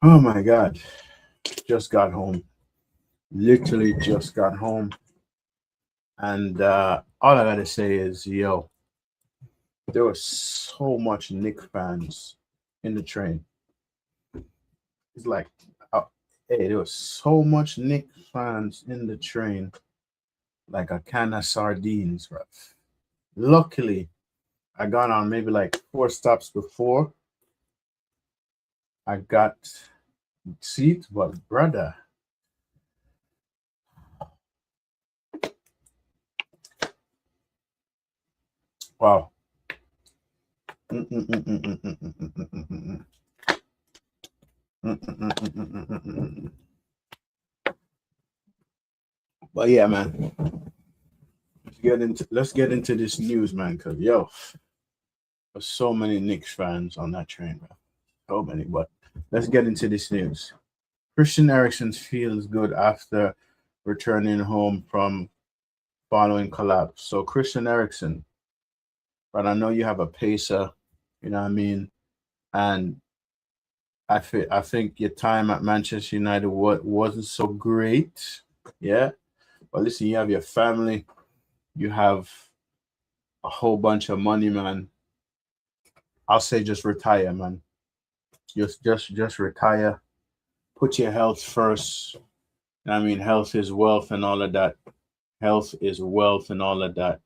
Oh my God. Just got home. Literally just got home. And all I gotta say is, yo, there was so much Nick fans in the train. It's like, uh, hey, there was so much Nick fans in the train, like a can of sardines, bro. Luckily, I got on maybe like four stops before I got seat, but brother, wow. But yeah, man, let's get into this news, man. Cause yo, there's so many Knicks fans on that train, bro. So many. But let's get into this news. Christian Eriksen feels good after returning home from following collapse. So Christian Eriksen, but I know you have a pacer, you know what I mean, and I think your time at Manchester United wasn't so great, yeah. But listen, you have your family, you have a whole bunch of money, man. I'll say just retire, man. Just retire. Put your health first. I mean, health is wealth and all of that. Health is wealth and all of that.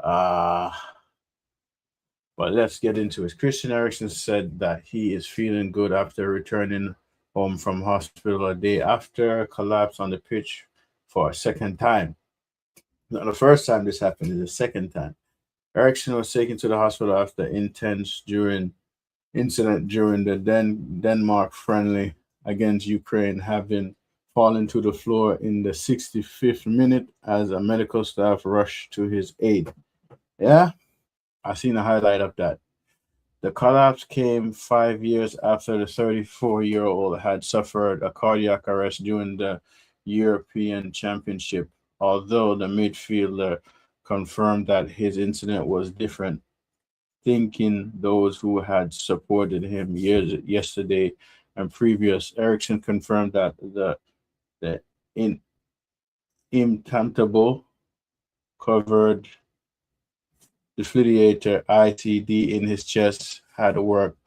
Uh but let's get into it. Christian Eriksen said that he is feeling good after returning home from hospital a day after collapse on the pitch for a second time. Not the first time this happened, is the second time. Eriksen was taken to the hospital after intense during incident during the Denmark friendly against Ukraine, having fallen to the floor in the 65th minute as a medical staff rushed to his aid. Yeah, I seen a highlight of that. The collapse came 5 years after the 34-year-old had suffered a cardiac arrest during the European Championship, although the midfielder confirmed that his incident was different, thinking those who had supported him yesterday and previous. Ericsson confirmed that the in, implantable covered defibrillator ICD in his chest had worked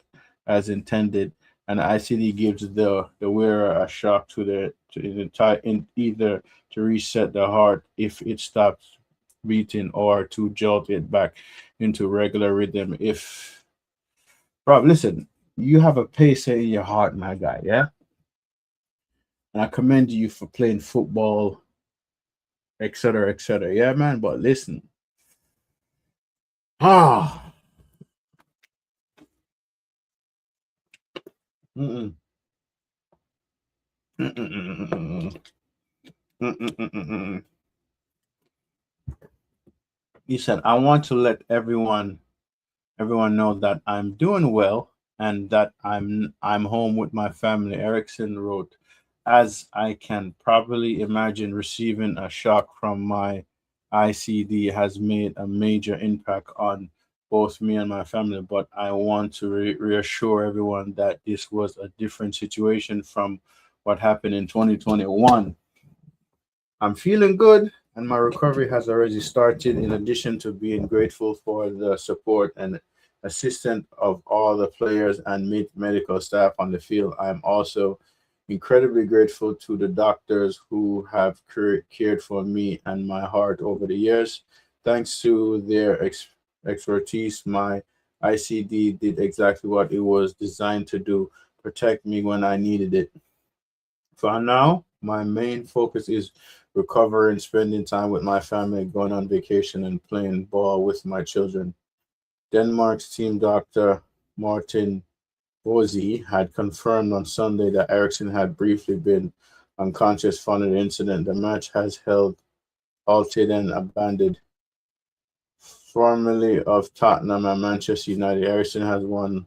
as intended, and ICD gives the wearer a shock to the entire in either to reset the heart if it stops beating or to jolt it back into regular rhythm. If Rob, listen, you have a pacer in your heart, my guy, yeah, and I commend you for playing football, etc., etc. Yeah, man. But listen, ah, mm-mm, mm-mm, mm-mm. Listen, I want to let everyone know that I'm doing well and that I'm home with my family. Erickson wrote, as I can probably imagine, receiving a shock from my ICD has made a major impact on both me and my family, but I want to reassure everyone that this was a different situation from what happened in 2021. I'm feeling good, and my recovery has already started. In addition to being grateful for the support and assistance of all the players and medical staff on the field, I'm also incredibly grateful to the doctors who have cared for me and my heart over the years. Thanks to their expertise, my ICD did exactly what it was designed to do, protect me when I needed it. For now, my main focus is recovering, spending time with my family, going on vacation, and playing ball with my children. Denmark's team doctor, Martin Bozy, had confirmed on Sunday that Eriksson had briefly been unconscious following the incident. The match has held halted and abandoned. Formerly of Tottenham and Manchester United, Eriksson has won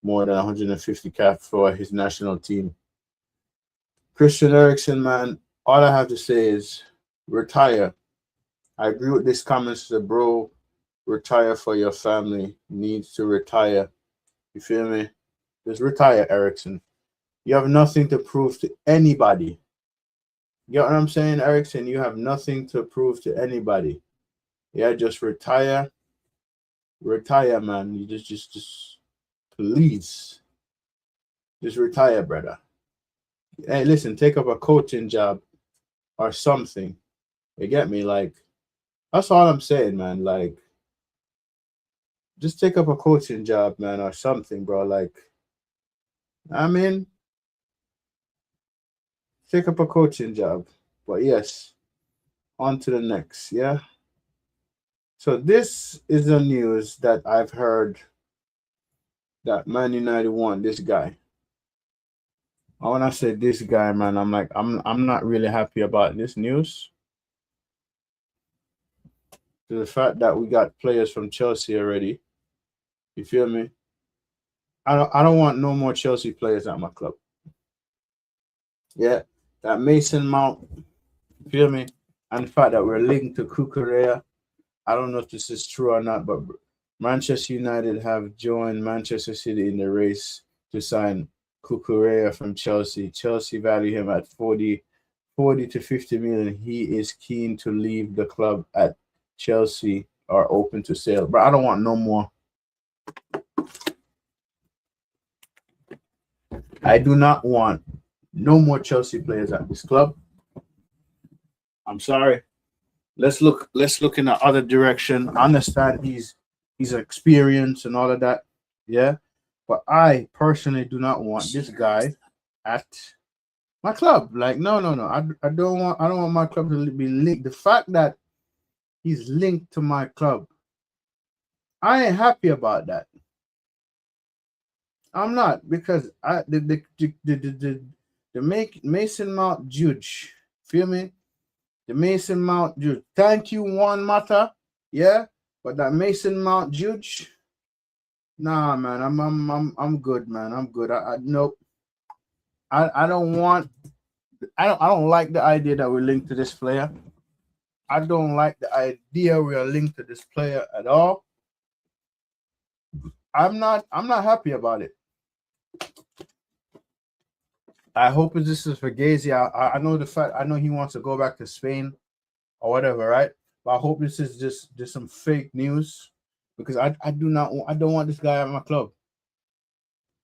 more than 150 caps for his national team. Christian Eriksen, man, all I have to say is retire. I agree with this comments, the bro. Retire for your family. Needs to retire. You feel me? Just retire, Erickson. You have nothing to prove to anybody. You get what I'm saying, Ericsson? You have nothing to prove to anybody. Yeah, just retire. Retire, man. You just please. Just retire, brother. Hey, listen, take up a coaching job or something. You get me? Like, that's all I'm saying, man. Like, just take up a coaching job, man, or something, bro. Like, I mean, take up a coaching job. But yes, on to the next, yeah. So this is the news that I've heard that Man United won this guy. When I say this guy, man, I'm like, I'm not really happy about this news. To the fact that we got players from Chelsea already. You feel me? I don't want no more Chelsea players at my club. Yeah. That Mason Mount, you feel me? And the fact that we're linked to Kukurea. I don't know if this is true or not, but Manchester United have joined Manchester City in the race to sign Kukurea from Chelsea. Chelsea value him at 40 to 50 million. He is keen to leave the club at Chelsea are open to sale. But I don't want no more. I do not want no more Chelsea players at this club. I'm sorry. Let's look in the other direction. I understand he's experienced and all of that. Yeah. But I personally do not want this guy at my club. Like, no. I don't want my club to be linked. The fact that he's linked to my club, I ain't happy about that. I'm not, because the Mason Mount Judge, feel me? The Mason Mount Judge. Thank you, Juan Mata. Yeah, but that Mason Mount Judge, nah, man. I'm good, man. I'm good. I nope. I don't want. I don't like the idea that we're linked to this player. I don't like the idea we are linked to this player at all. I'm not happy about it. I hope this is for Gazy. I know the fact. I know he wants to go back to Spain or whatever, right? But I hope this is just some fake news, because I don't want this guy at my club.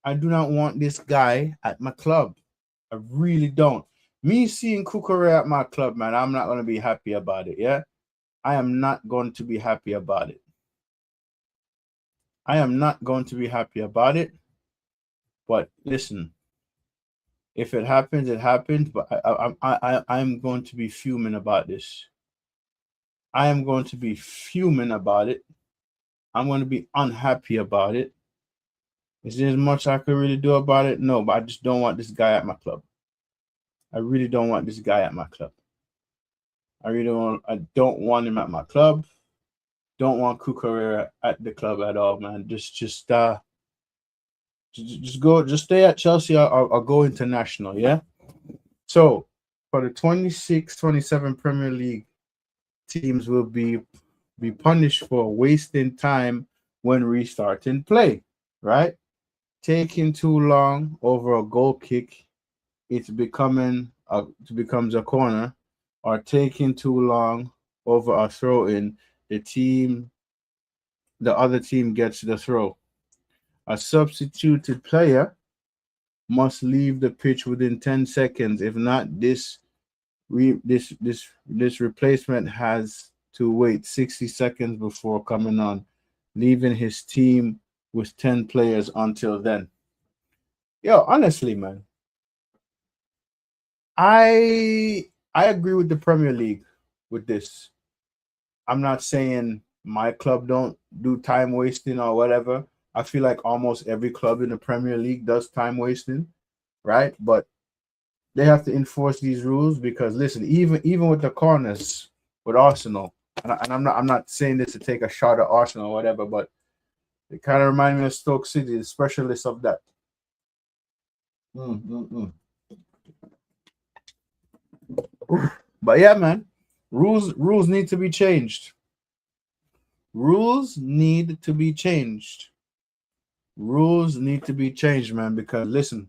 I do not want this guy at my club. I really don't. Me seeing Kukurea at my club, man, I'm not going to be happy about it. Yeah, I am not going to be happy about it. I am not going to be happy about it. But listen, if it happens, it happens. But I'm going to be fuming about this. I am going to be fuming about it. I'm going to be unhappy about it. Is there much I could really do about it? No, but I just don't want this guy at my club. I really don't want this guy at my club. I don't want him at my club. Don't want Kukurea at the club at all, man. Just stay at Chelsea or go international, yeah? So for the 26-27 Premier League, teams will be punished for wasting time when restarting play, right? Taking too long over a goal kick, it becomes a corner, or taking too long over a throw in, the other team gets the throw. A substituted player must leave the pitch within 10 seconds. If not, this replacement has to wait 60 seconds before coming on, leaving his team with 10 players until then. Yo, honestly, man, I agree with the Premier League with this. I'm not saying my club don't do time wasting or whatever. I feel like almost every club in the Premier League does time wasting, right? But they have to enforce these rules, because listen, even with the corners with Arsenal, and I'm not saying this to take a shot at Arsenal or whatever, but it kind of reminds me of Stoke City, the specialists of that. But yeah, man, rules need to be changed. Rules need to be changed. Rules need to be changed, man, because listen,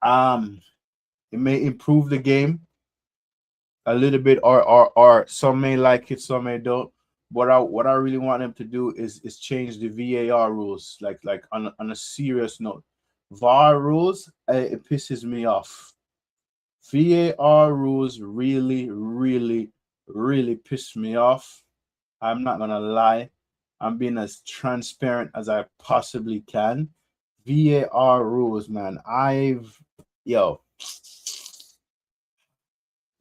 It may improve the game a little bit, or some may like it, some may don't. What I really want them to do is change the VAR rules, like on a serious note. VAR rules, it pisses me off. VAR rules really, really, really piss me off. I'm not gonna lie. I'm being as transparent as I possibly can. VAR rules, man. Yo,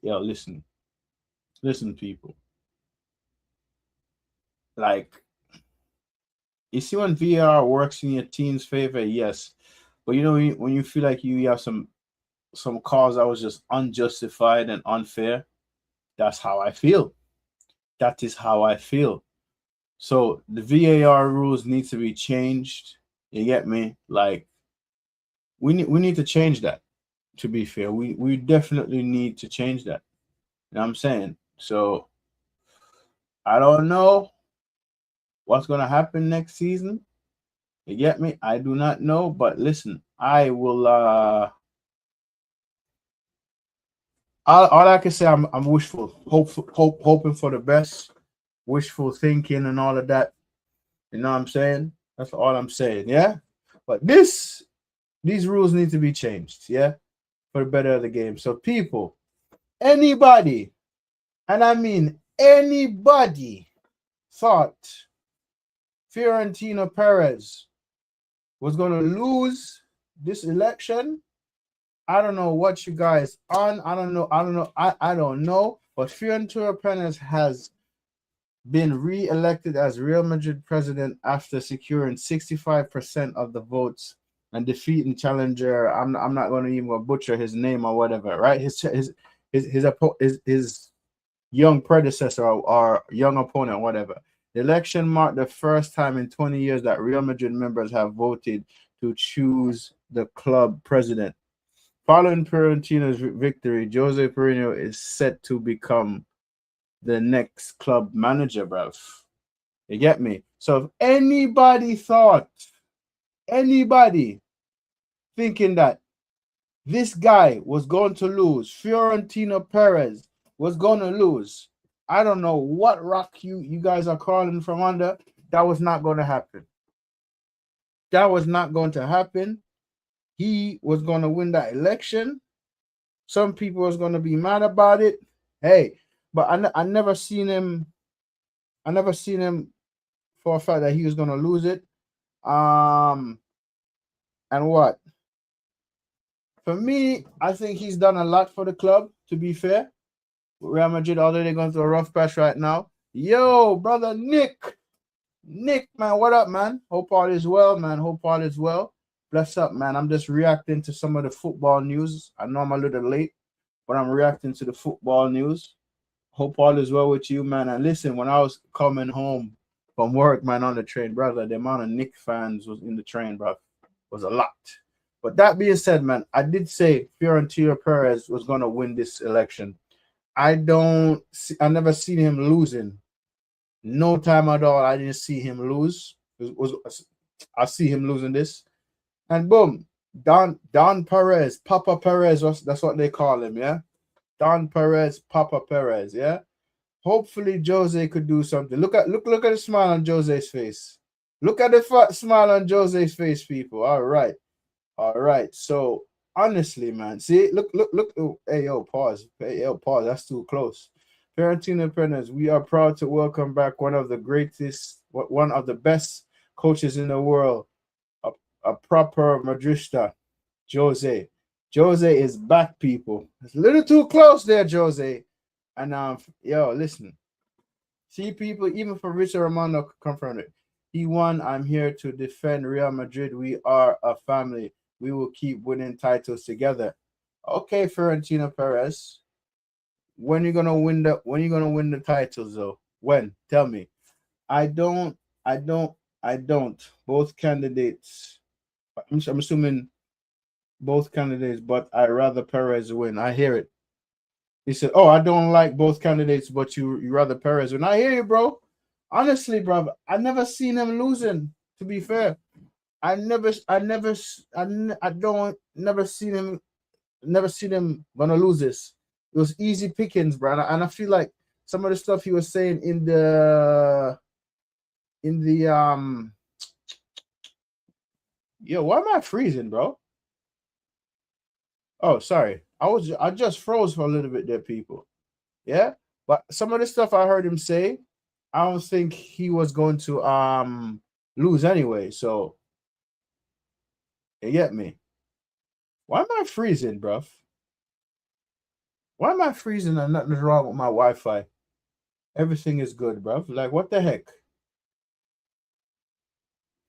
yo, listen, people. Like, you see when VAR works in your team's favor, yes. But you know when you feel like you have some calls that was just unjustified and unfair, that's how I feel. That is how I feel. So the VAR rules need to be changed. You get me? Like we need to change that. To be fair, we definitely need to change that. You know what I'm saying? So I don't know what's gonna happen next season. You get me? I do not know, but listen, I will all I can say, I'm wishful, hoping for the best, wishful thinking and all of that. You know what I'm saying? That's all I'm saying, yeah? But these rules need to be changed, yeah, for the better of the game. So people, anybody, and I mean anybody, thought Fiorentino Perez was going to lose this election, I don't know what you guys on. I don't know. I don't know. But Fiorentino Perez has been re-elected as Real Madrid president after securing 65% of the votes and defeating challenger. I'm not going to even butcher his name or whatever, right? His young predecessor or young opponent, whatever. The election marked the first time in 20 years that Real Madrid members have voted to choose the club president. Following Fiorentino's victory, Jose Mourinho is set to become the next club manager, bruv. You get me? So if anybody thinking that this guy was going to lose, Fiorentino Perez was going to lose, I don't know what rock you guys are crawling from under. That was not going to happen. That was not going to happen. He was going to win that election. Some people was going to be mad about it. Hey, but I never seen him. I never seen him for a fact that he was going to lose it. And what? For me, I think he's done a lot for the club, to be fair. Real Madrid, although they're going through a rough patch right now. Yo, brother Nick. Nick, man, what up, man? Hope all is well, man. Hope all is well. Bless up, man. I'm just reacting to some of the football news. I know I'm a little late, but I'm reacting to the football news. Hope all is well with you, man. And listen, when I was coming home from work, man, on the train, brother, the amount of Nick fans was in the train, bro, was a lot. But that being said, man, I did say Fiorentino Perez was going to win this election. I never seen him losing. No time at all. I didn't see him lose. I see him losing this. And boom, Don Perez, Papa Perez, that's what they call him, yeah? Don Perez, Papa Perez, yeah? Hopefully Jose could do something. Look at the smile on Jose's face. Look at the smile on Jose's face, people. All right. So honestly, man, see, look. Oh, hey, yo, pause. Hey, yo, pause. That's too close. Fiorentino Perez, we are proud to welcome back one of the best coaches in the world, a proper Madrista, Jose. Jose is back, people. It's a little too close there, Jose. And yo, listen. See, people, even Fabrizio Romano confirmed it. He won. I'm here to defend Real Madrid. We are a family. We will keep winning titles together. Okay, Fiorentino Perez. When you gonna win the titles though? When? Tell me. I don't. Both candidates. I'm assuming both candidates, but I rather Perez win. I hear it. He said, "Oh, I don't like both candidates, but you rather Perez win." I hear you, bro. Honestly, bro, I never seen him losing. To be fair, I never seen him never see them gonna lose this. It was easy pickings, bro. And I feel like some of the stuff he was saying in the yo, why am I freezing, bro? Oh, sorry. I just froze for a little bit there, people. Yeah. But some of the stuff I heard him say, I don't think he was going to lose anyway. So you get me? Why am I freezing, bruv? Why am I freezing and nothing's wrong with my Wi-Fi? Everything is good, bruv. Like, what the heck?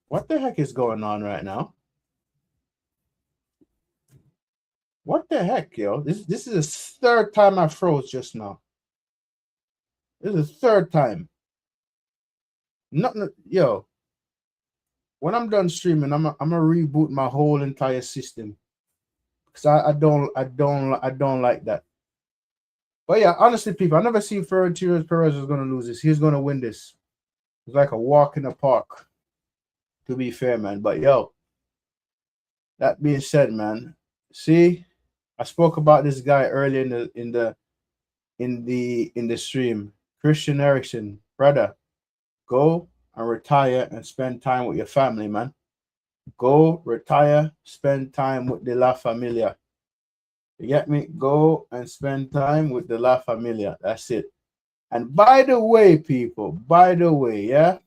What the heck is going on right now? What the heck, yo? This is the third time I froze just now. This is the third time. Nothing, yo. When I'm done streaming, I'm gonna reboot my whole entire system because I don't like that. But yeah, honestly, people, I never seen Florentino Perez was gonna lose this. He's gonna win this. It's like a walk in the park. To be fair, man. But yo, that being said, man, see, I spoke about this guy earlier in the stream. Christian Eriksen, brother, go and retire and spend time with your family, man. Go retire, spend time with the La Familia. You get me? Go and spend time with the La Familia. That's it. And by the way, people, by the way, yeah,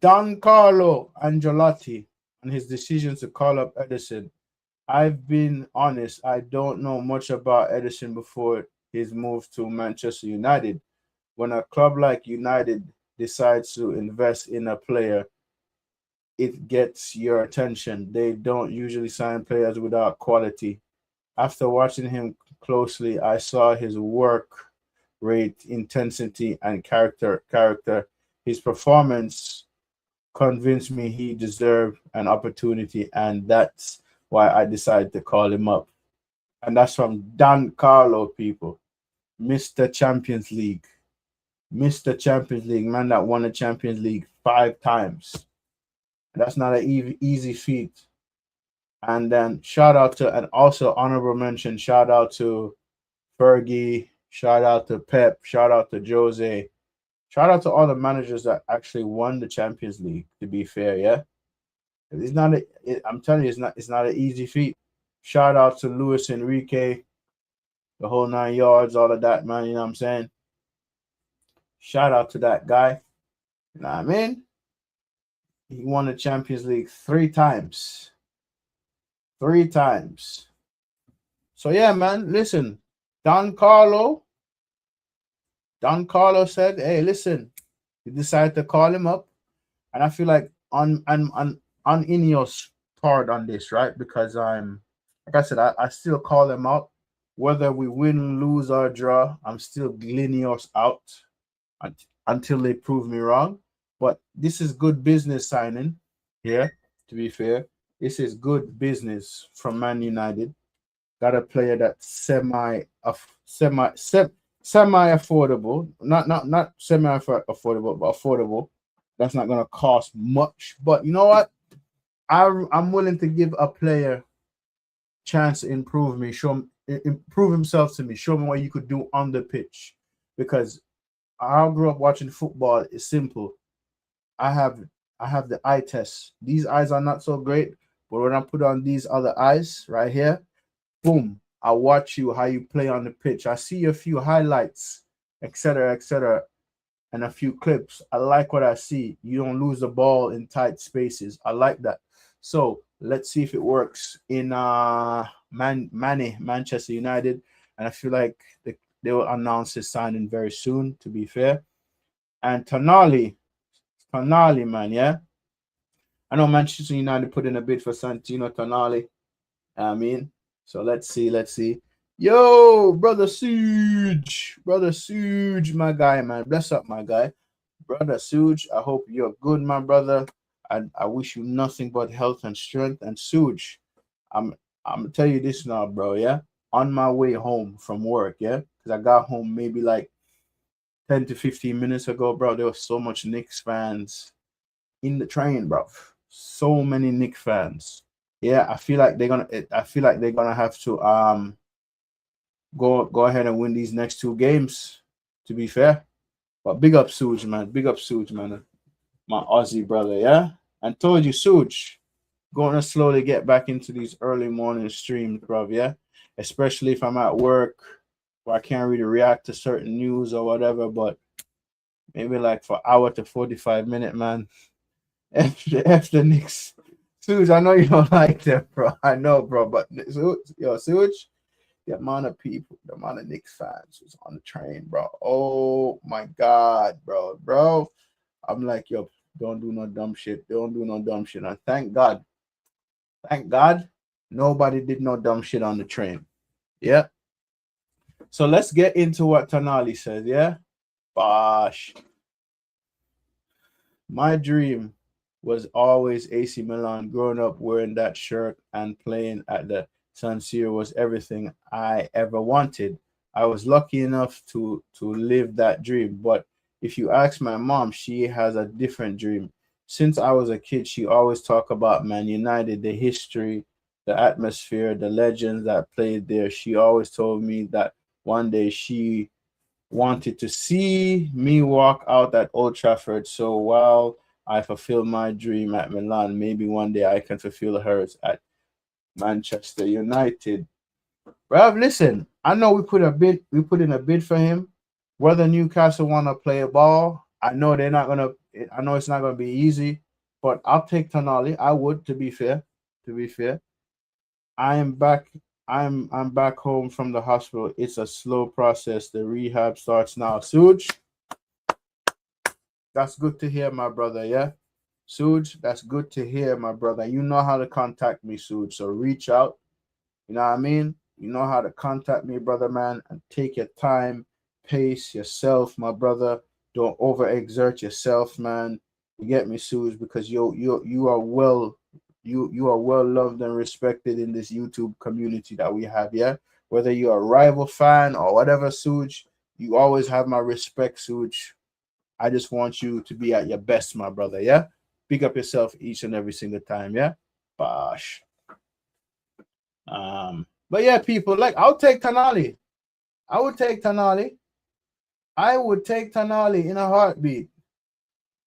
Don Carlo Angelotti and his decision to call up Edison. I've been honest, I don't know much about Edison before his move to Manchester United. When a club like United decides to invest in a player, it gets your attention. They don't usually sign players without quality. After watching him closely, I saw his work rate, intensity, and character. His performance convinced me he deserved an opportunity, and that's why I decided to call him up. And that's from Don Carlo, people. Mr. Champions League. Mr. Champions League, man that won the Champions League 5 times. That's not an easy feat. And then shout out to, and also honorable mention, shout out to Fergie, shout out to Pep, shout out to Jose, shout out to all the managers that actually won the Champions League, to be fair, yeah? It's not I'm telling you, it's not an easy feat. Shout out to Luis Enrique, the whole 9 yards, all of that, man, you know what I'm saying? Shout out to that guy. You know what I mean? He won the Champions League 3 times. 3 times. So yeah, man, listen. Don Carlo said, hey, listen, he decided to call him up. And I feel like on Ineos part on this, right? Because like I said, I still call them out. Whether we win, lose, or draw, I'm still Ineos out until they prove me wrong. But this is good business signing here, to be fair. This is good business from Man United. Got a player that's semi affordable, not semi affordable, but affordable. That's not gonna cost much. But you know what? I'm willing to give a player chance to improve himself to me, show me what you could do on the pitch. Because I grew up watching football. It's simple. I have the eye test. These eyes are not so great, but when I put on these other eyes right here, boom, I watch you how you play on the pitch. I see a few highlights, etc., and a few clips. I like what I see. You don't lose the ball in tight spaces. I like that. So let's see if it works in Manchester United. And I feel like they will announce his signing very soon, to be fair. And Tonali, man, yeah. I know Manchester United put in a bid for Santino Tonali. I mean, so let's see. Yo, brother Suge, my guy, man. Bless up, my guy, brother Suge. I hope you're good, my brother. And I wish you nothing but health and strength. And Suge, I'm gonna tell you this now, bro. Yeah, on my way home from work, yeah, because I got home maybe like 10 to 15 minutes ago, bro. There was so much Knicks fans in the train, bro. So many Knicks fans. yeah, I feel like they're gonna have to go ahead and win these next two games, to be fair. But big up Suge, man. Big up Suge, man. My Aussie brother, yeah? And told you, Suge, going to slowly get back into these early morning streams, bro, yeah? Especially if I'm at work where I can't really react to certain news or whatever, but maybe like for hour to 45 minute, man. F the Knicks. Suge, I know you don't like them, bro. I know, bro, but Suge, the amount of people, the amount of Knicks fans was on the train, bro. Oh my God, bro. I'm like, yo, don't do no dumb shit. Don't do no dumb shit. And thank God, nobody did no dumb shit on the train. Yeah. So let's get into what Tonali says. Yeah. Bosh. My dream was always AC Milan. Growing up wearing that shirt and playing at the San Siro was everything I ever wanted. I was lucky enough to live that dream. But if you ask my mom, she has a different dream. Since I was a kid, she always talked about Man United, the history, the atmosphere, the legends that played there. She always told me that one day she wanted to see me walk out at Old Trafford. So while I fulfill my dream at Milan, maybe one day I can fulfill hers at Manchester United. Bruv, listen, I know we put in a bid for him. Whether Newcastle want to play a ball, I know they're not gonna. I know it's not gonna be easy, but I'll take Tonali. I would, to be fair. To be fair, I am back. I'm back home from the hospital. It's a slow process. The rehab starts now. Suge, that's good to hear, my brother. Yeah, Suge, that's good to hear, my brother. You know how to contact me, Suge. So reach out. You know what I mean? You know how to contact me, brother, man, and take your time, pace yourself, my brother. Don't overexert yourself, man. You get me, Suze, because you are you are well loved and respected in this YouTube community that we have, yeah. Whether you're a rival fan or whatever, Suge, you always have my respect, Suge. I just want you to be at your best, my brother, yeah. Pick up yourself each and every single time, yeah. Bosh. But yeah, people, like I'll take Tonali. I would take Tonali. I would take Tonali in a heartbeat.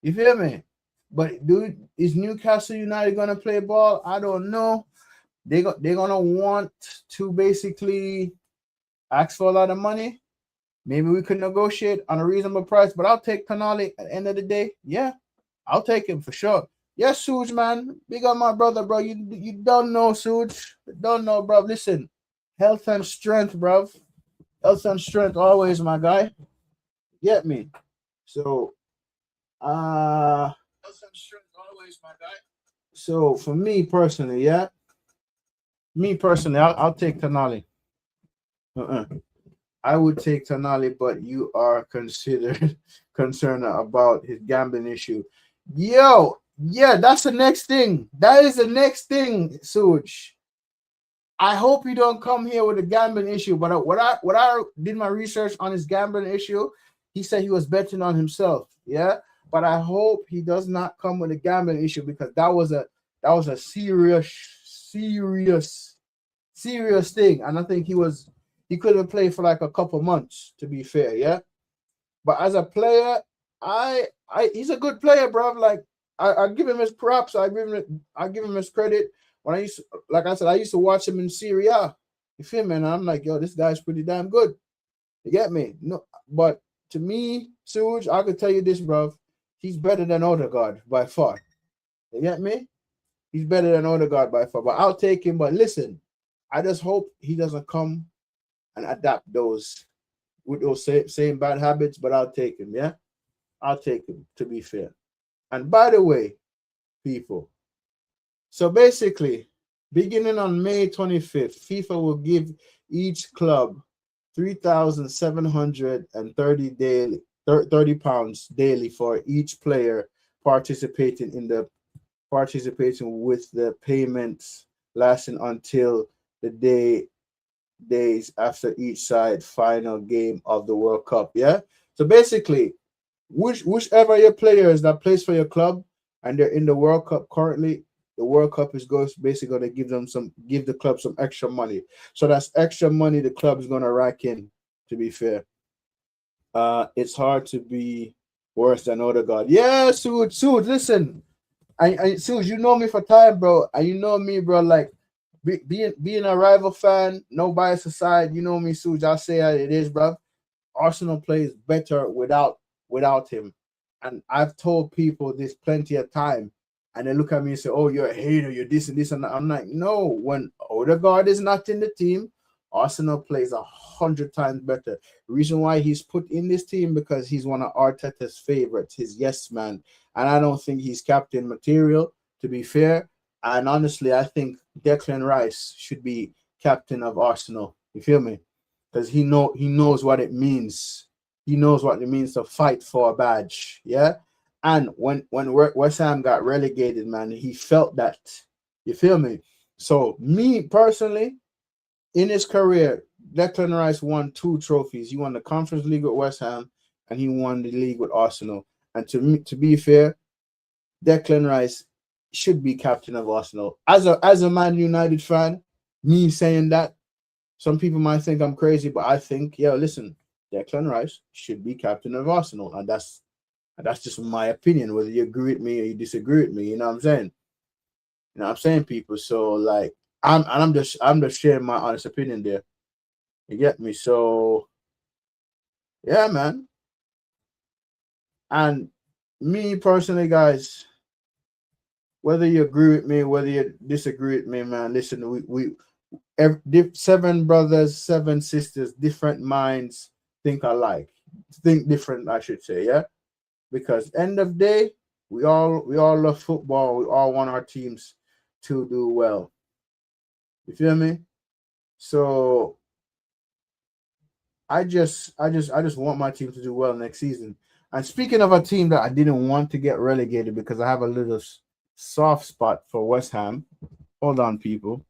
You feel me? But dude, is Newcastle United gonna play ball? I don't know. They're gonna want to basically ask for a lot of money. Maybe we could negotiate on a reasonable price, but I'll take Tonali at the end of the day. Yeah, I'll take him for sure. Yes, Suge, man. Big up my brother, bro. You don't know, Suge. Don't know, bro. Listen, health and strength, bro. Health and strength always, my guy. Get me? So, health and strength always, my guy. So for me personally, yeah, me personally, I'll take Tonali. Uh-uh. I would take Tonali, but you are considered concerned about his gambling issue. Yo, yeah, that's the next thing. That is the next thing, Suj. I hope you don't come here with a gambling issue. But what I did my research on his gambling issue, he said he was betting on himself. Yeah, but I hope he does not come with a gambling issue because that was a serious thing, and I think he could have played for like a couple months. To be fair, yeah. But as a player, I he's a good player, bro. Like I give him his props. I give him his credit. When I used to, like I said, I used to watch him in Serie A. You feel me? And I'm like, yo, this guy's pretty damn good. You get me? No, but to me, Suge, I could tell you this, bro. He's better than Odegaard by far. You get me? He's better than Odegaard by far. But I'll take him. But listen, I just hope he doesn't come and adapt those with those same bad habits. But I'll take him. Yeah, I'll take him. To be fair. And by the way, people. So basically, beginning on May 25th, FIFA will give each club 3,730 daily, 30 pounds daily for each player participating with the payments lasting until the days after each side final game of the World Cup. Yeah. So basically, whichever your players that plays for your club and they're in the World Cup currently, the World Cup is basically going to give the club some extra money. So that's extra money the club is going to rack in. To be fair, it's hard to be worse than Odegaard. Yeah, Sude, listen, Sude, you know me for time, bro, and you know me, bro. Like being a rival fan, no bias aside, you know me, Sude. I'll say how it is, bro. Arsenal plays better without him. And I've told people this plenty of time, and they look at me and say, "Oh, you're a hater. You're this and this and that." I'm like, no. When Odegaard is not in the team, Arsenal plays 100 times better. Reason why he's put in this team because he's one of Arteta's favorites, his yes man, and I don't think he's captain material. To be fair, and honestly, I think Declan Rice should be captain of Arsenal. You feel me? Because he knows what it means. He knows what it means to fight for a badge. Yeah. And when West Ham got relegated, man, he felt that. You feel me? So me personally, in his career, Declan Rice won 2 trophies. He won the Conference League with West Ham, and he won the league with Arsenal. And to be fair, Declan Rice should be captain of Arsenal. As a Man United fan, me saying that, some people might think I'm crazy, but I think, listen, Declan Rice should be captain of Arsenal, and that's just my opinion. Whether you agree with me or you disagree with me, you know what I'm saying? You know what I'm saying, people. So like, I'm just sharing my honest opinion there. You get me? So yeah, man. And me personally, guys, whether you agree with me, whether you disagree with me, man, listen, we 7 brothers, 7 sisters, different minds, think alike, think different, I should say, yeah. Because end of day, we all love football. We all want our teams to do well. You feel me? So I just want my team to do well next season. And speaking of a team that I didn't want to get relegated because I have a little soft spot for West Ham. Hold on, people.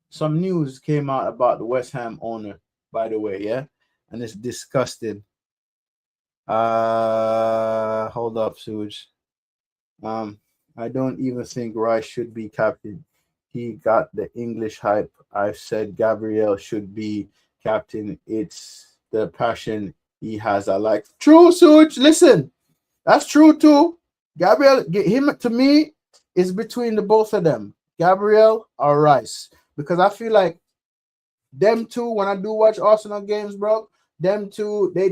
Some news came out about the West Ham owner, by the way, yeah? And it's disgusting. Hold up, Suge. I don't even think Rice should be captain. He got the English hype. I said Gabriel should be captain. It's the passion he has. I like. True, Suge. Listen, that's true too. Gabriel, him to me is between the both of them, Gabriel or Rice, because I feel like them two. When I do watch Arsenal games, bro, them two they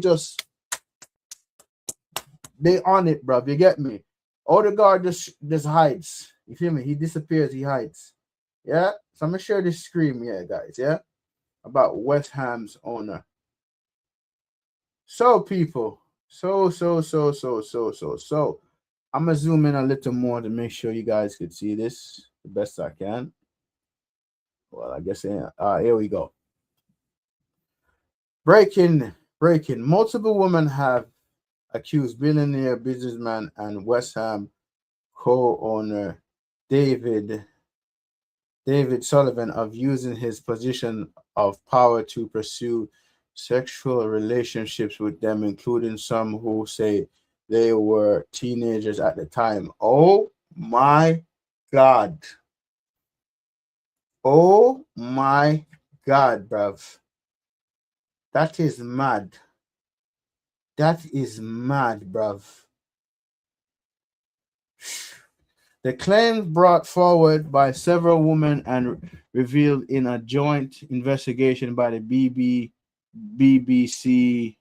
on it, bro. You get me? Odegaard just hides. You feel me? He disappears. He hides. Yeah. So I'm gonna share this screen, yeah, guys. Yeah, about West Ham's owner. So people, so I'm gonna zoom in a little more to make sure you guys can see this the best I can. Well, I guess here we go. Breaking. Multiple women have accused billionaire businessman and West Ham co-owner David Sullivan of using his position of power to pursue sexual relationships with them, including some who say they were teenagers at the time. Oh my God. Oh my God, bruv. That is mad. That is mad, bruv. The claims brought forward by several women and revealed in a joint investigation by the BBC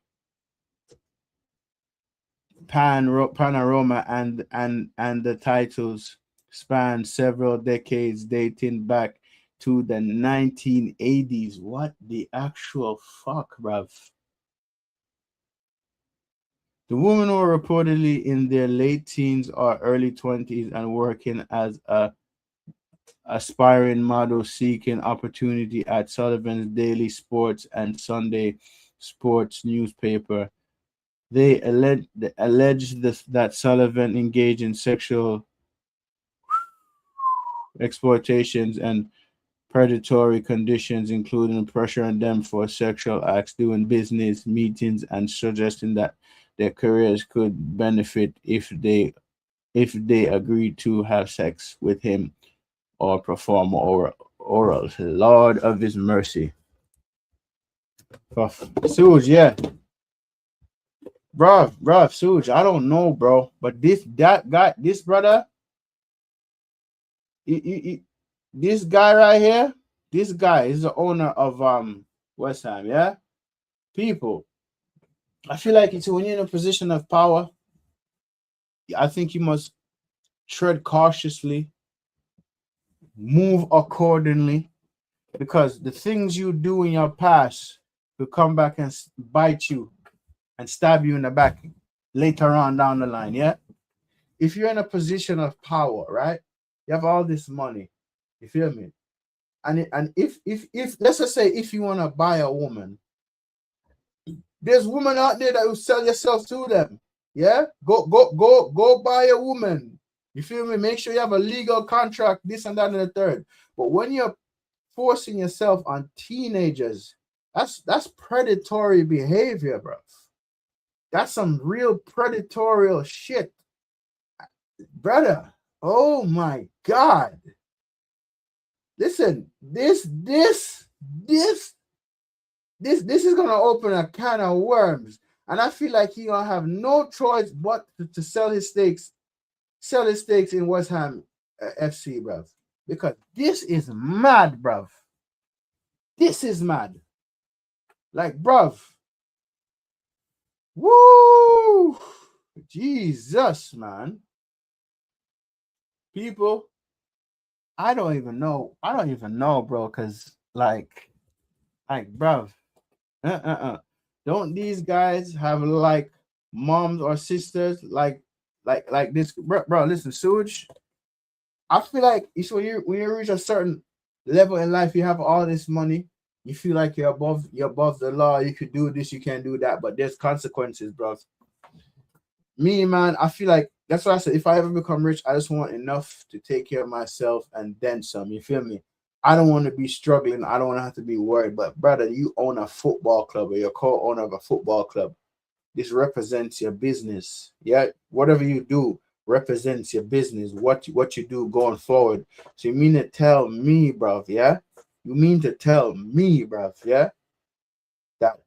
Panorama and the titles span several decades dating back to the 1980s. What the actual fuck, bruv? The women were reportedly in their late teens or early 20s and working as a aspiring model seeking opportunity at Sullivan's Daily Sports and Sunday Sports newspaper. They alleged that Sullivan engaged in sexual exploitations and predatory conditions, including pressuring them for sexual acts, doing business meetings, and suggesting that their careers could benefit if they if they agree to have sex with him or perform oral. Lord of his mercy. Suge, yeah. Bruv, Suge, I don't know, bro. But that guy, this brother, this guy right here, this guy is the owner of West Ham, yeah? People, I feel like it's when you're in a position of power, I think you must tread cautiously, move accordingly, because the things you do in your past will come back and bite you and stab you in the back later on down the line. Yeah. If you're in a position of power, right? You have all this money. You feel me? And if let's just say if you want to buy a woman, there's women out there that will sell yourself to them. Yeah. Go buy a woman. You feel me? Make sure you have a legal contract, this and that and the third. But when you're forcing yourself on teenagers, that's predatory behavior, bro. That's some real predatory shit, brother. Oh my God. Listen, this is gonna open a can of worms, and I feel like he gonna have no choice but to sell his stakes in West Ham FC, bruv. Because this is mad, bruv. This is mad. Like, bruv. Woo! Jesus, man. People, I don't even know, bro, because bruv, don't these guys have like moms or sisters like this, bro? Listen, Suge, I feel like it's when you reach a certain level in life, you have all this money, you feel like you're above the law, you could do this, you can't do that, but there's consequences, bro. Me, man, I feel like that's why I said if I ever become rich, I just want enough to take care of myself and then some. You feel me? I don't want to be struggling. I don't want to have to be worried. But brother, you own a football club or you're co-owner of a football club. This represents your business. Yeah, whatever you do represents your business. What you do going forward. So you mean to tell me, bruv? Yeah, you mean to tell me, bruv? Yeah, that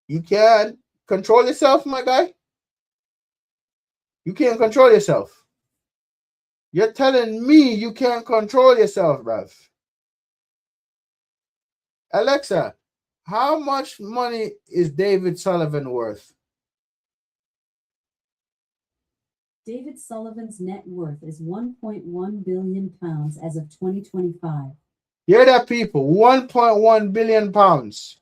you can control yourself, my guy. You can't control yourself. You're telling me you can't control yourself, bruv. Alexa, how much money is David Sullivan worth? David Sullivan's net worth is 1.1 billion pounds as of 2025. Hear that, people? 1.1 billion pounds.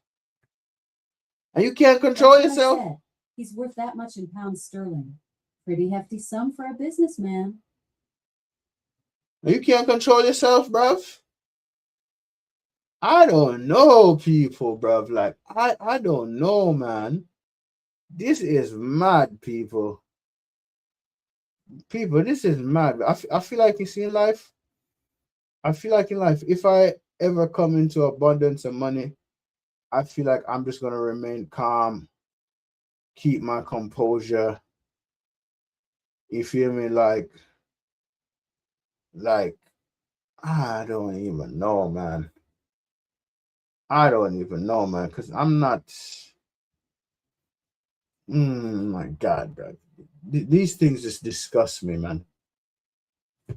And you can't control yourself? He's worth that much in pounds sterling. Pretty hefty sum for a businessman. You can't control yourself, bruv? I don't know, people, bruv. Like, I don't know, man. This is mad, people. People, this is mad. I feel like you see in life, if I ever come into abundance of money, I feel like I'm just going to remain calm, keep my composure. You feel me? Like, I don't even know, man. I don't even know, man, because I'm not. My God, bro. These things just disgust me, man.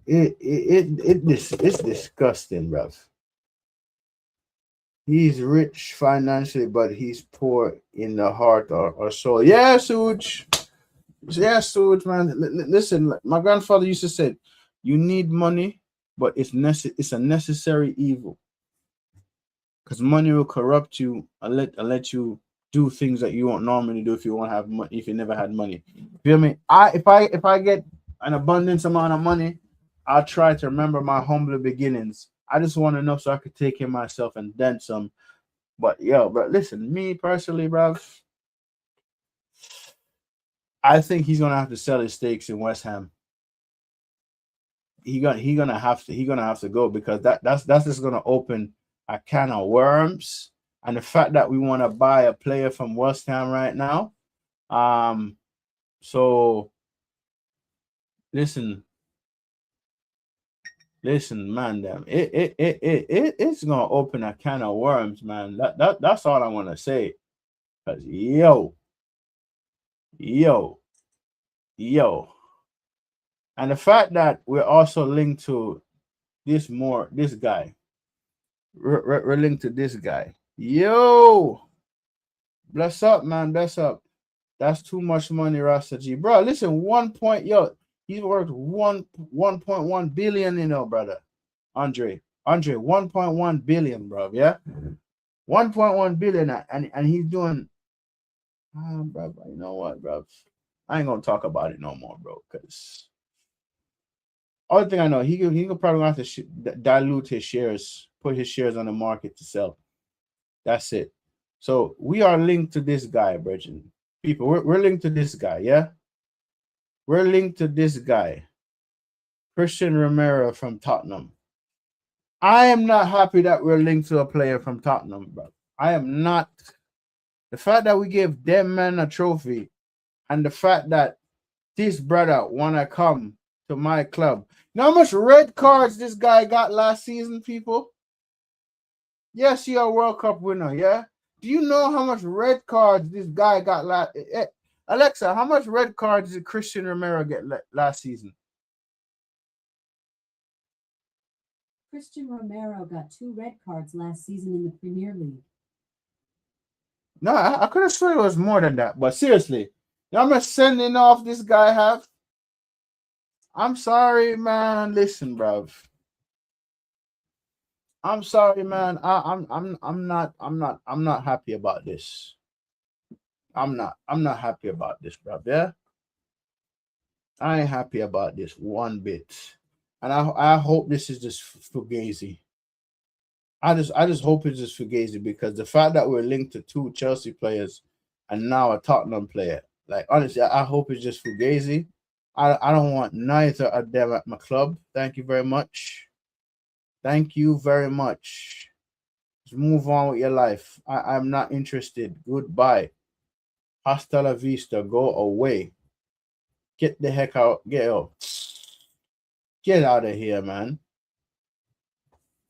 It's disgusting, bro. He's rich financially, but he's poor in the heart or soul. Yeah, Suge. Yeah, Suge, man. Listen, my grandfather used to say, you need money, but it's a necessary evil. Because money will corrupt you and let you do things that you won't normally do if you won't have money, if you never had money. Feel me? If I get an abundance amount of money, I'll try to remember my humble beginnings. I just want enough so I could take care of myself and then some. But listen, me personally, bro, I think he's gonna have to sell his stakes in West Ham. He's gonna have to go, because that's just gonna open a can of worms. And the fact that we want to buy a player from West Ham right now, so listen, man, it's gonna open a can of worms, man. That's all I want to say. Cause yo, and the fact that we're also linked to this guy, we're linked to this guy. Yo, bless up, man, bless up. That's too much money, Rasta G, bro. Listen, he's worth 1.1 billion, brother. Andre, 1.1 billion, bro. Yeah, 1.1 billion, and he's doing. Bro, you know what, bro? I ain't gonna talk about it no more, bro. Cause only thing I know, he could probably have to dilute his shares, put his shares on the market to sell. That's it. So we are linked to this guy, Bridget. People, we're linked to this guy, yeah? We're linked to this guy, Christian Romero from Tottenham. I am not happy that we're linked to a player from Tottenham, bro. I am not. The fact that we gave them men a trophy and the fact that this brother want to come to my club. You know how much red cards this guy got last season, people? Yes, you're a World Cup winner, yeah? Do you know how much red cards this guy got last? Alexa, how much red cards did Christian Romero get last season? Christian Romero got 2 red cards last season in the Premier League. No, I could have sworn it was more than that. But seriously, you know how much sending off this guy have? I'm sorry, man. Listen, bruv. I'm sorry, man. I'm not happy about this. I'm not happy about this, bruv. Yeah. I ain't happy about this one bit. And I hope this is just fugazi. I just hope it's just fugazi, because the fact that we're linked to 2 Chelsea players and now a Tottenham player, like, honestly, I hope it's just fugazi. I don't want neither of them at my club. Thank you very much. Thank you very much. Just move on with your life. I'm not interested. Goodbye. Hasta la vista. Go away. Get the heck out. Get out. Get out of here, man.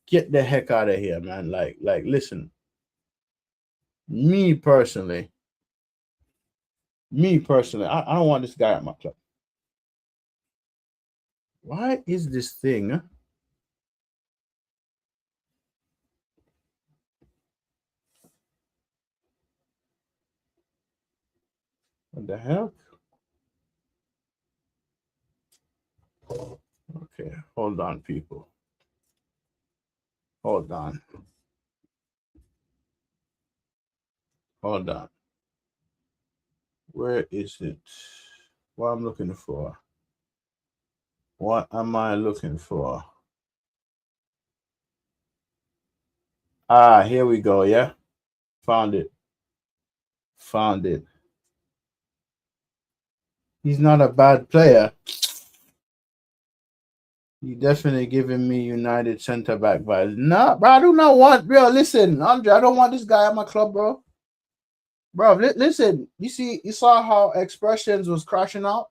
Get the heck out of here, man. Like, listen. Me personally, I don't want this guy at my club. Why is this thing? What the hell? Okay, hold on, people. Hold on. Where is it? What I'm looking for? What am I looking for? Here we go. Yeah, found it. He's not a bad player. He's definitely giving me United center back vibes. Nah, bro, I do not want, bro. Listen, Andre, I don't want this guy at my club, bro. Bro, listen. You saw how Expressions was crashing out.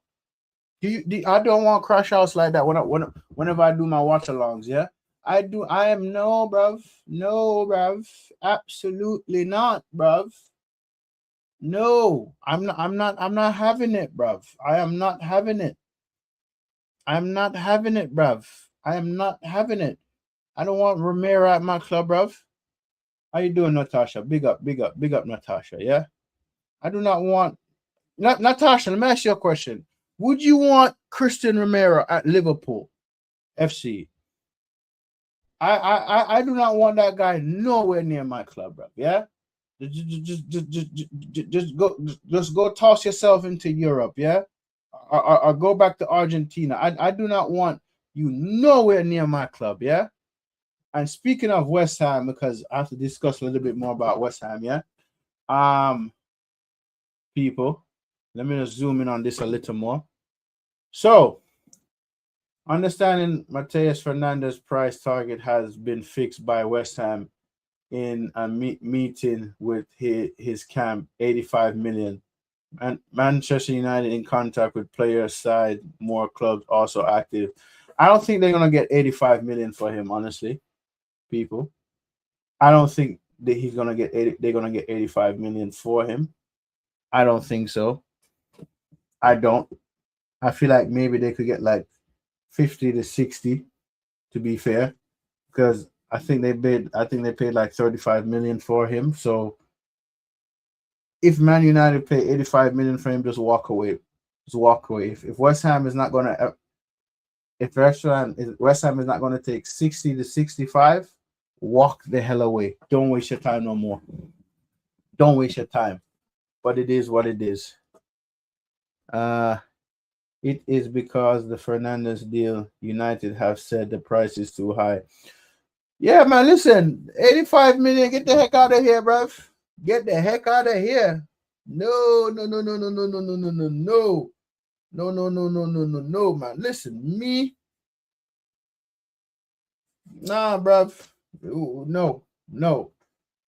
I don't want crash outs like that whenever I do my watch alongs. Yeah, I do. I am no, bruv. Absolutely not, bruv. No, I'm not having it, bruv. I am not having it. I'm not having it, bruv. I am not having it. I don't want Romero at my club, bruv. How you doing, Natasha? Big up, Natasha. Yeah, I do not want. Natasha, let me ask you a question. Would you want Christian Romero at Liverpool FC? I do not want that guy nowhere near my club, bro. Yeah, just go toss yourself into Europe, yeah, or go back to Argentina. I do not want you nowhere near my club, yeah. And speaking of West Ham, because I have to discuss a little bit more about West Ham, yeah. People, let me just zoom in on this a little more. So, understanding Mateus Fernandez's price target has been fixed by West Ham in a meeting with his camp, 85 million And Manchester United in contact with players side, more clubs also active. I don't think they're gonna get 85 million for him, honestly, people. I don't think that he's gonna get 80, they're gonna get 85 million for him. I don't think so. I don't. I feel like maybe they could get like 50 to 60 to be fair. Because I think they paid like 35 million for him. So if Man United pay 85 million for him, just walk away. Just walk away. If West Ham is not gonna if West Ham is not gonna take 60 to 65, walk the hell away. Don't waste your time no more. Don't waste your time. But it is what it is. Uh it is because the Fernandez deal United have said the price is too high. Yeah, man, listen, 85 million, get the heck out of here, bruv. Get the heck out of here. No, no, no, no, no, no, no, no, no, no, no. No, no, no, no, no, no, no, man. Listen, me, nah, bruv. Ooh, no, no.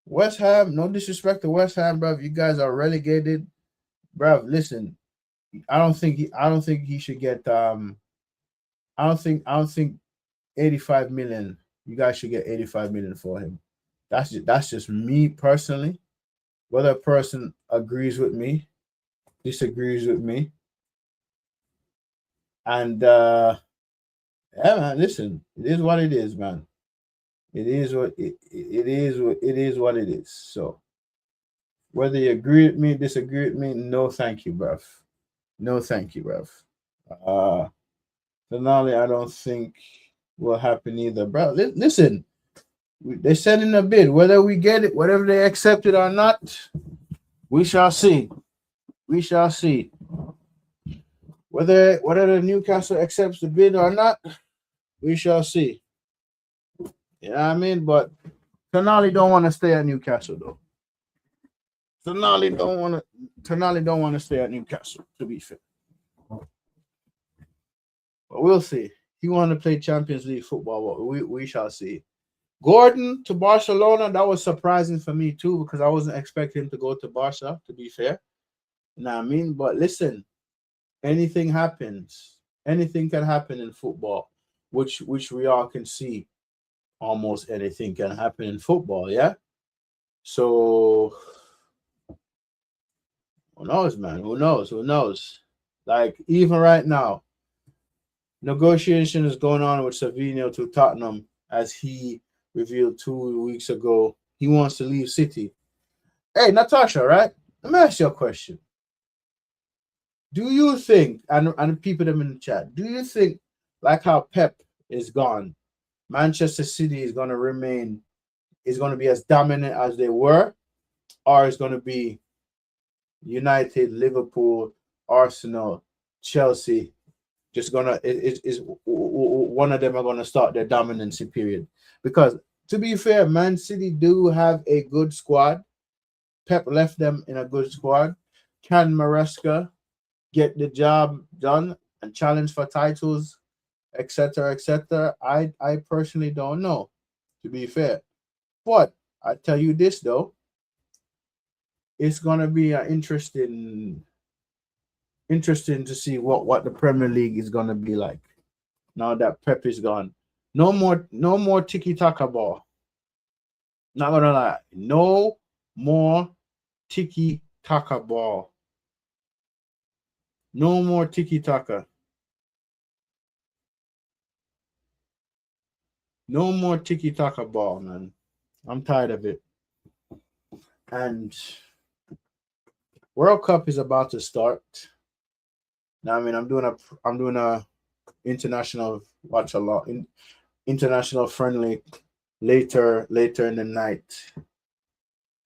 West Ham, no disrespect to West Ham, bruv. You guys are relegated. Bruv, listen. I don't think he should get I don't think 85 million. You guys should get 85 million for him. That's just me personally. Whether a person agrees with me, disagrees with me, and yeah, man. Listen, it is what it is, man. It is what it is. So whether you agree with me, disagree with me, no, thank you, bruv. No, thank you, bruv. Uh, Finale, I don't think will happen either, bro. Listen, they said in a bid whether we get it, whatever they accept it or not, we shall see. We shall see. Whether Newcastle accepts the bid or not, we shall see. You know what I mean? But Tonali don't want to stay at Newcastle though. Tonali don't want to stay at Newcastle, to be fair. But we'll see. He want to play Champions League football. But we shall see. Gordon to Barcelona, that was surprising for me too, because I wasn't expecting him to go to Barca, to be fair. You know what I mean? But listen, anything happens. Anything can happen in football, which we all can see. Almost anything can happen in football, yeah? So who knows, man? Who knows? Who knows? Like even right now, negotiation is going on with Savinho to Tottenham, as he revealed 2 weeks ago. He wants to leave City. Hey, Natasha, right? Let me ask you a question. Do you think, and people them in the chat, do you think, like how Pep is gone, Manchester City is going to be as dominant as they were, or is going to be United, Liverpool, Arsenal, Chelsea, just gonna is one of them are gonna start their dominancy period? Because to be fair, Man City do have a good squad. Pep left them in a good squad. Can Maresca get the job done and challenge for titles, etc., etc.? I personally don't know, to be fair. But I tell you this though, it's gonna be an interesting to see what the Premier League is gonna be like now that Pep is gone. No more tiki taka ball. Not gonna lie, no more tiki taka ball. No more tiki taka. No more tiki taka ball, man. I'm tired of it. And World Cup is about to start. Now, I mean, I'm doing a international watch a lot in international friendly later in the night.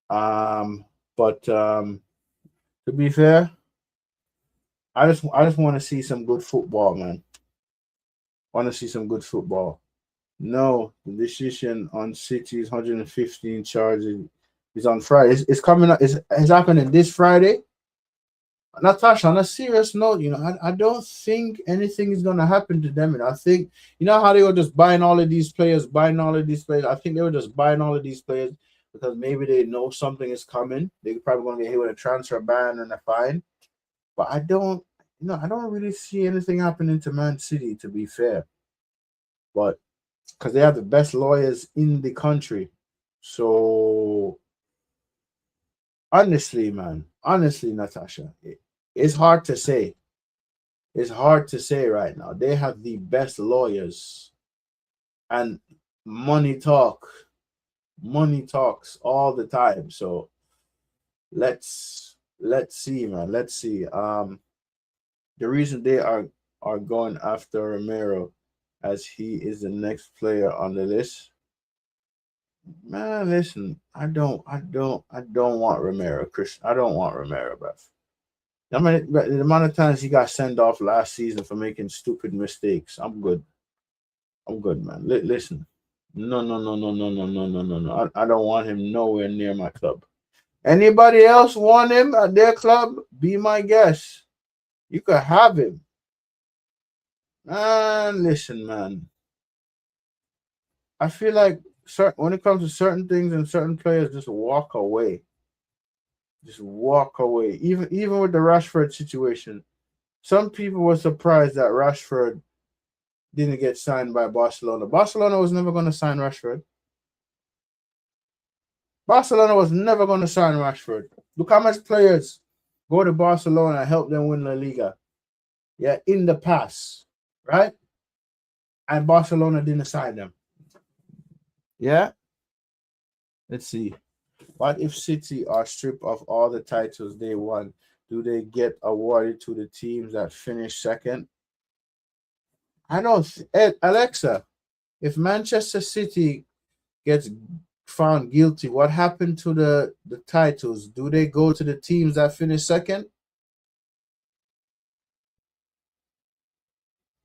But to be fair, I just want to see some good football, man. Want to see some good football. No, the decision on City's 115 charges is on Friday. It's coming up. It's happening this Friday. Natasha, on a serious note, I don't think anything is going to happen to them. And I think, how they were just buying all of these players. I think they were just buying all of these players because maybe they know something is coming. They're probably going to get hit with a transfer ban and a fine. But I don't, I don't really see anything happening to Man City, to be fair. But because they have the best lawyers in the country. So honestly, man, honestly, Natasha, it's hard to say. It's hard to say right now. They have the best lawyers, and money talk. Money talks all the time. So let's see, man. Let's see. The reason they are going after Romero as he is the next player on the list. Man, listen, I don't want Romero, Christian. I don't want Romero, bro. I mean, the amount of times he got sent off last season for making stupid mistakes, I'm good. I'm good, man. Listen, no, no, no, no, no, no, no, no, no, no. I don't want him nowhere near my club. Anybody else want him at their club? Be my guest. You could have him. Man, listen, man. I feel like when it comes to certain things and certain players, just walk away. Just walk away. Even with the Rashford situation, some people were surprised that Rashford didn't get signed by Barcelona. Barcelona was never going to sign Rashford. Barcelona was never going to sign Rashford. Look how much players go to Barcelona and help them win La Liga. Yeah, in the past, right? And Barcelona didn't sign them. Yeah? Let's see. What if City are stripped of all the titles they won? Do they get awarded to the teams that finish second? I don't. Alexa, if Manchester City gets found guilty, what happened to the titles? Do they go to the teams that finish second?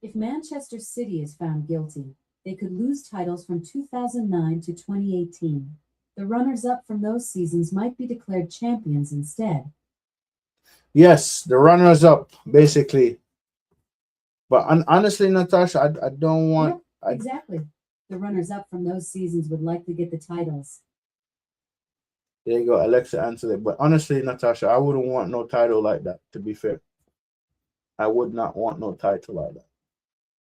If Manchester City is found guilty, they could lose titles from 2009 to 2018. The runners-up from those seasons might be declared champions instead. Yes, the runners-up, basically. But honestly, Natasha, I don't want. Yeah, exactly. The runners-up from those seasons would likely get the titles. There you go, Alexa answered it. But honestly, Natasha, I wouldn't want no title like that, to be fair. I would not want no title like that.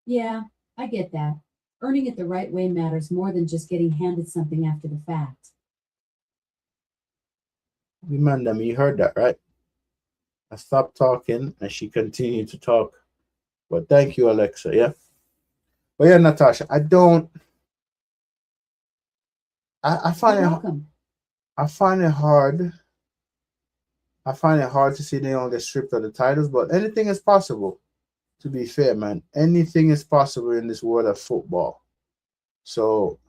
Yeah, I get that. Earning it the right way matters more than just getting handed something after the fact. Amanda, you heard that, right? I stopped talking and she continued to talk. But thank you, Alexa. Yeah. But yeah, Natasha, I don't. I find You're it. welcome. I find it hard. I find it hard to see they don't get stripped of the titles, but anything is possible. To be fair, man, anything is possible in this world of football. So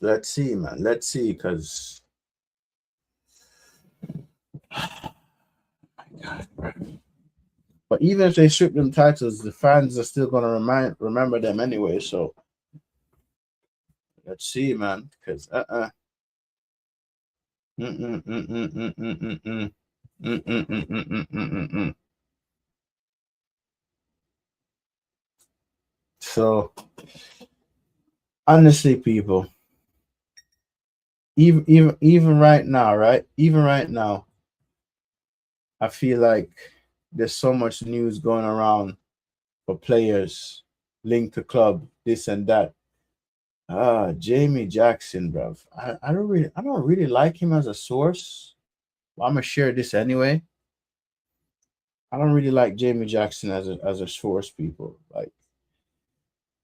let's see, man. Let's see, because but even if they strip them titles, the fans are still gonna remember them anyway. So let's see, man. Because So honestly, people, even right now, right? Even right now, I feel like there's so much news going around for players linked to club, this and that. Jamie Jackson, bruv. I don't really like him as a source. Well, I'm gonna share this anyway. I don't really like Jamie Jackson as a source, people. Like,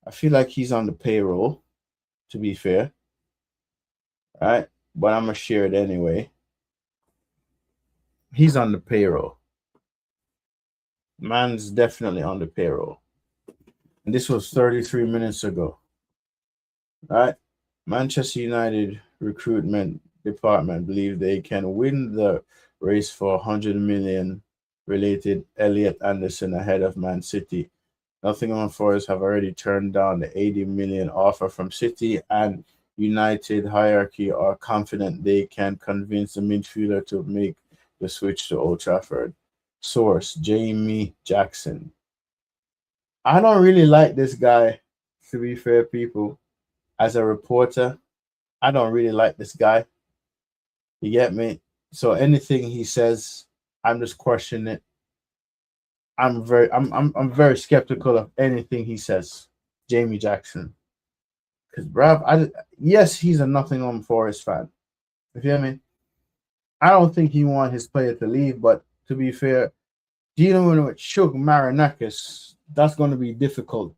I feel like he's on the payroll, to be fair. Right? But I'm gonna share it anyway. He's on the payroll. Man's definitely on the payroll. And this was 33 minutes ago. Right? Manchester United recruitment department believe they can win the race for 100 million related Elliot Anderson ahead of Man City. Nottingham Forest have already turned down the 80 million offer from City, and United hierarchy are confident they can convince the midfielder to make the switch to Old Trafford. Source Jamie Jackson. I don't really like this guy, to be fair, people. As a reporter, I don't really like this guy. You get me? So anything he says, I'm just questioning it. I'm very skeptical of anything he says, Jamie Jackson. Because, bruv, yes, he's a Nottingham Forest fan. You feel me? I don't think he want his player to leave, but to be fair, dealing with Shug Marinakis, that's going to be difficult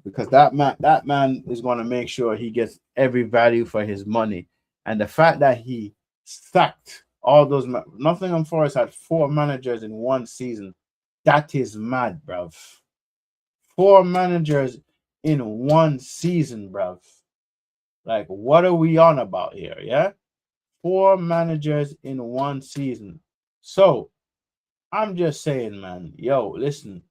because that man is going to make sure he gets every value for his money. And the fact that he sacked all those Nottingham Forest had 4 managers in one season. That is mad, bruv. 4 managers in one season, bruv. Like, what are we on about here? Yeah, 4 managers in one season. So I'm just saying, man. Yo, listen.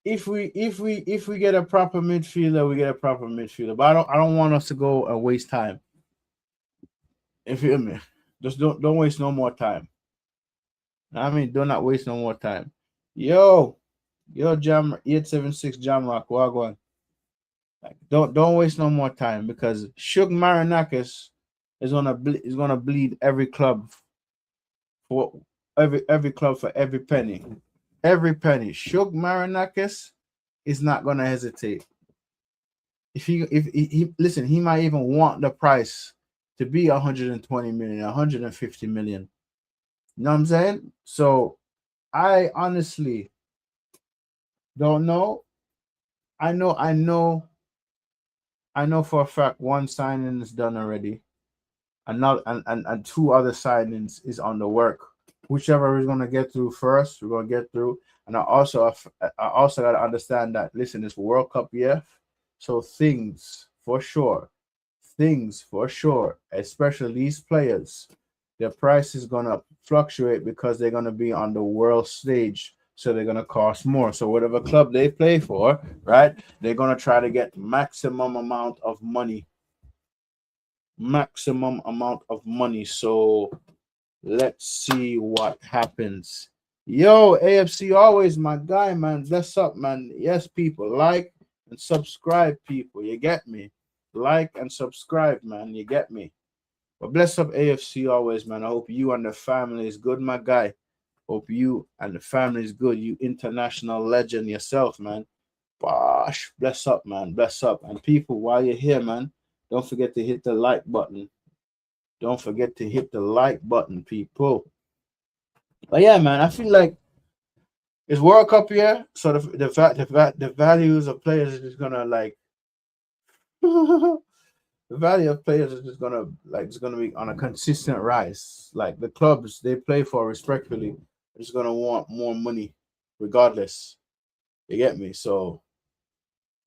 If we get a proper midfielder, we get a proper midfielder. But I don't want us to go and waste time. If you hear me, just don't waste no more time. I mean, do not waste no more time. Yo, Jam 876 Jamrock, wagwan. Like, don't waste no more time because Shug Marinakis is gonna bleed every club for every club for every penny. Every penny. Shug Marinakis is not gonna hesitate. If he listen, he might even want the price to be 120 million, 150 million. You know what I'm saying? So I honestly don't know. I know for a fact one signing is done already. And 2 other signings is on the work. Whichever is gonna get through first, we're gonna get through. And I also gotta understand that listen, it's World Cup year, so things for sure, especially these players, their price is gonna fluctuate because they're gonna be on the world stage. So they're gonna cost more. So whatever club they play for, right? They're gonna try to get maximum amount of money. So let's see what happens. Yo, AFC always my guy, man. Bless up, man. Yes, people, like and subscribe, people. You get me? Like and subscribe, man. You get me? But bless up, AFC always, man. I hope you and the family is good, my guy. Hope you and the family is good. You international legend yourself, man. Bosh, bless up, man. Bless up. And people, while you're here, man, don't forget to hit the like button. Don't forget to hit the like button, people. But yeah, man, I feel like it's World Cup year, so the values of players is just gonna like the value of players is just gonna it's gonna be on a consistent rise. Like the clubs they play for respectfully are just gonna want more money, regardless. You get me? So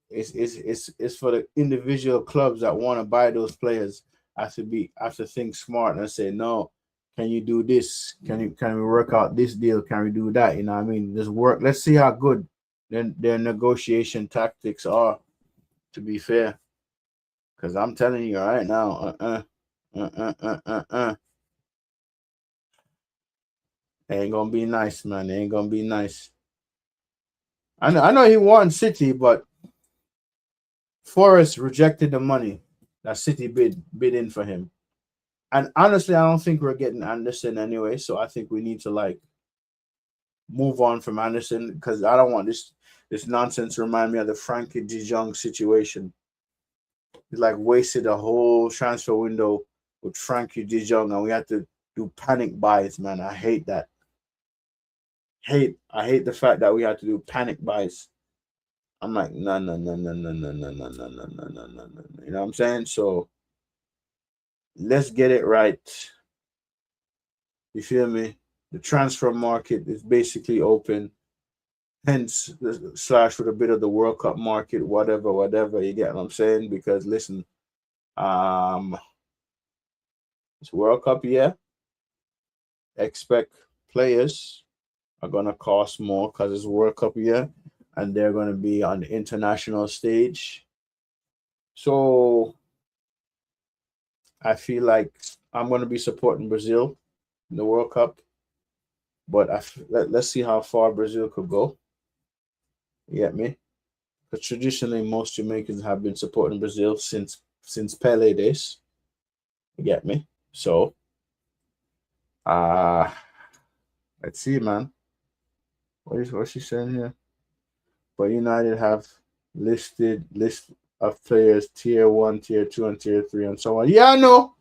it's for the individual clubs that want to buy those players have to think smart and say no. Can you do this? Can we work out this deal? Can we do that? You know what I mean? Just work. Let's see how good their negotiation tactics are. To be fair, because I'm telling you right now, It ain't gonna be nice, man. It ain't gonna be nice. I know he won City, but Forest rejected the money that City bid in for him. And honestly, I don't think we're getting Anderson anyway. So I think we need to like move on from Anderson because I don't want this nonsense to remind me of the Frankie de Jong situation. He like wasted a whole transfer window with Frankie de Jong, and we had to do panic buys. Man, I hate that. I hate the fact that we had to do panic buys. I'm like, no. You know what I'm saying? So let's get it right. You feel me? The transfer market is basically open. Hence, slash with a bit of the World Cup market, whatever. You get what I'm saying? Because listen, it's World Cup year. Expect players are gonna cost more because it's World Cup year, and they're gonna be on the international stage. So I feel like I'm gonna be supporting Brazil in the World Cup, but let's see how far Brazil could go. You get me? Because traditionally, most Jamaicans have been supporting Brazil since Pele days. You get me? So Let's see, man. What's she saying here? But United have list of players tier 1, tier 2, and tier 3, and so on. Yeah, I know,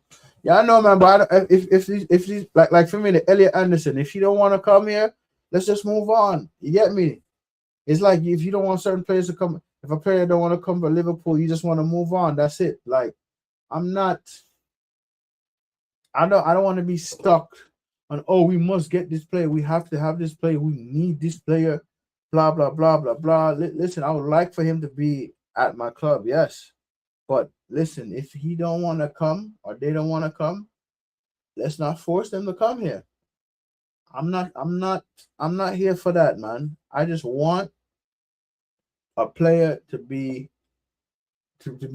man. But if these like for me, the Elliot Anderson, if you don't want to come here, let's just move on. You get me? It's like if you don't want certain players to come, if a player don't want to come to Liverpool, you just want to move on. That's it. Like I'm not. I don't want to be stuck on, oh, we must get this player. We have to have this player. We need this player. Blah blah blah blah blah. Listen, I would like for him to be at my club, yes. But listen, if he don't want to come or they don't want to come, let's not force them to come here. I'm not here for that, man. I just want a player to be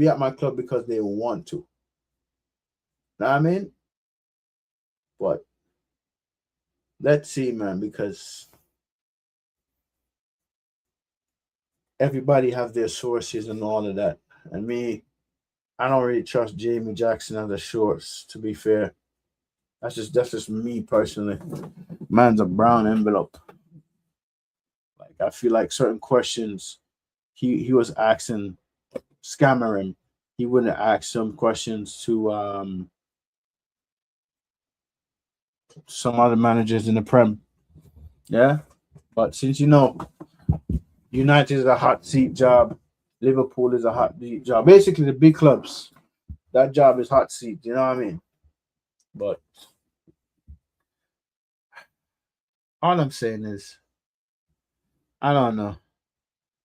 at my club because they want to. Know what I mean? But let's see, man, because everybody have their sources and all of that. And me, I don't really trust Jamie Jackson as a source, to be fair. That's just me personally. Man's a brown envelope. Like I feel like certain questions he was asking scammer him. He wouldn't ask some questions to some other managers in the Prem. Yeah. But since United is a hot seat job, Liverpool is a hot seat job. Basically the big clubs, that job is hot seat, you know what I mean? But all I'm saying is I don't know.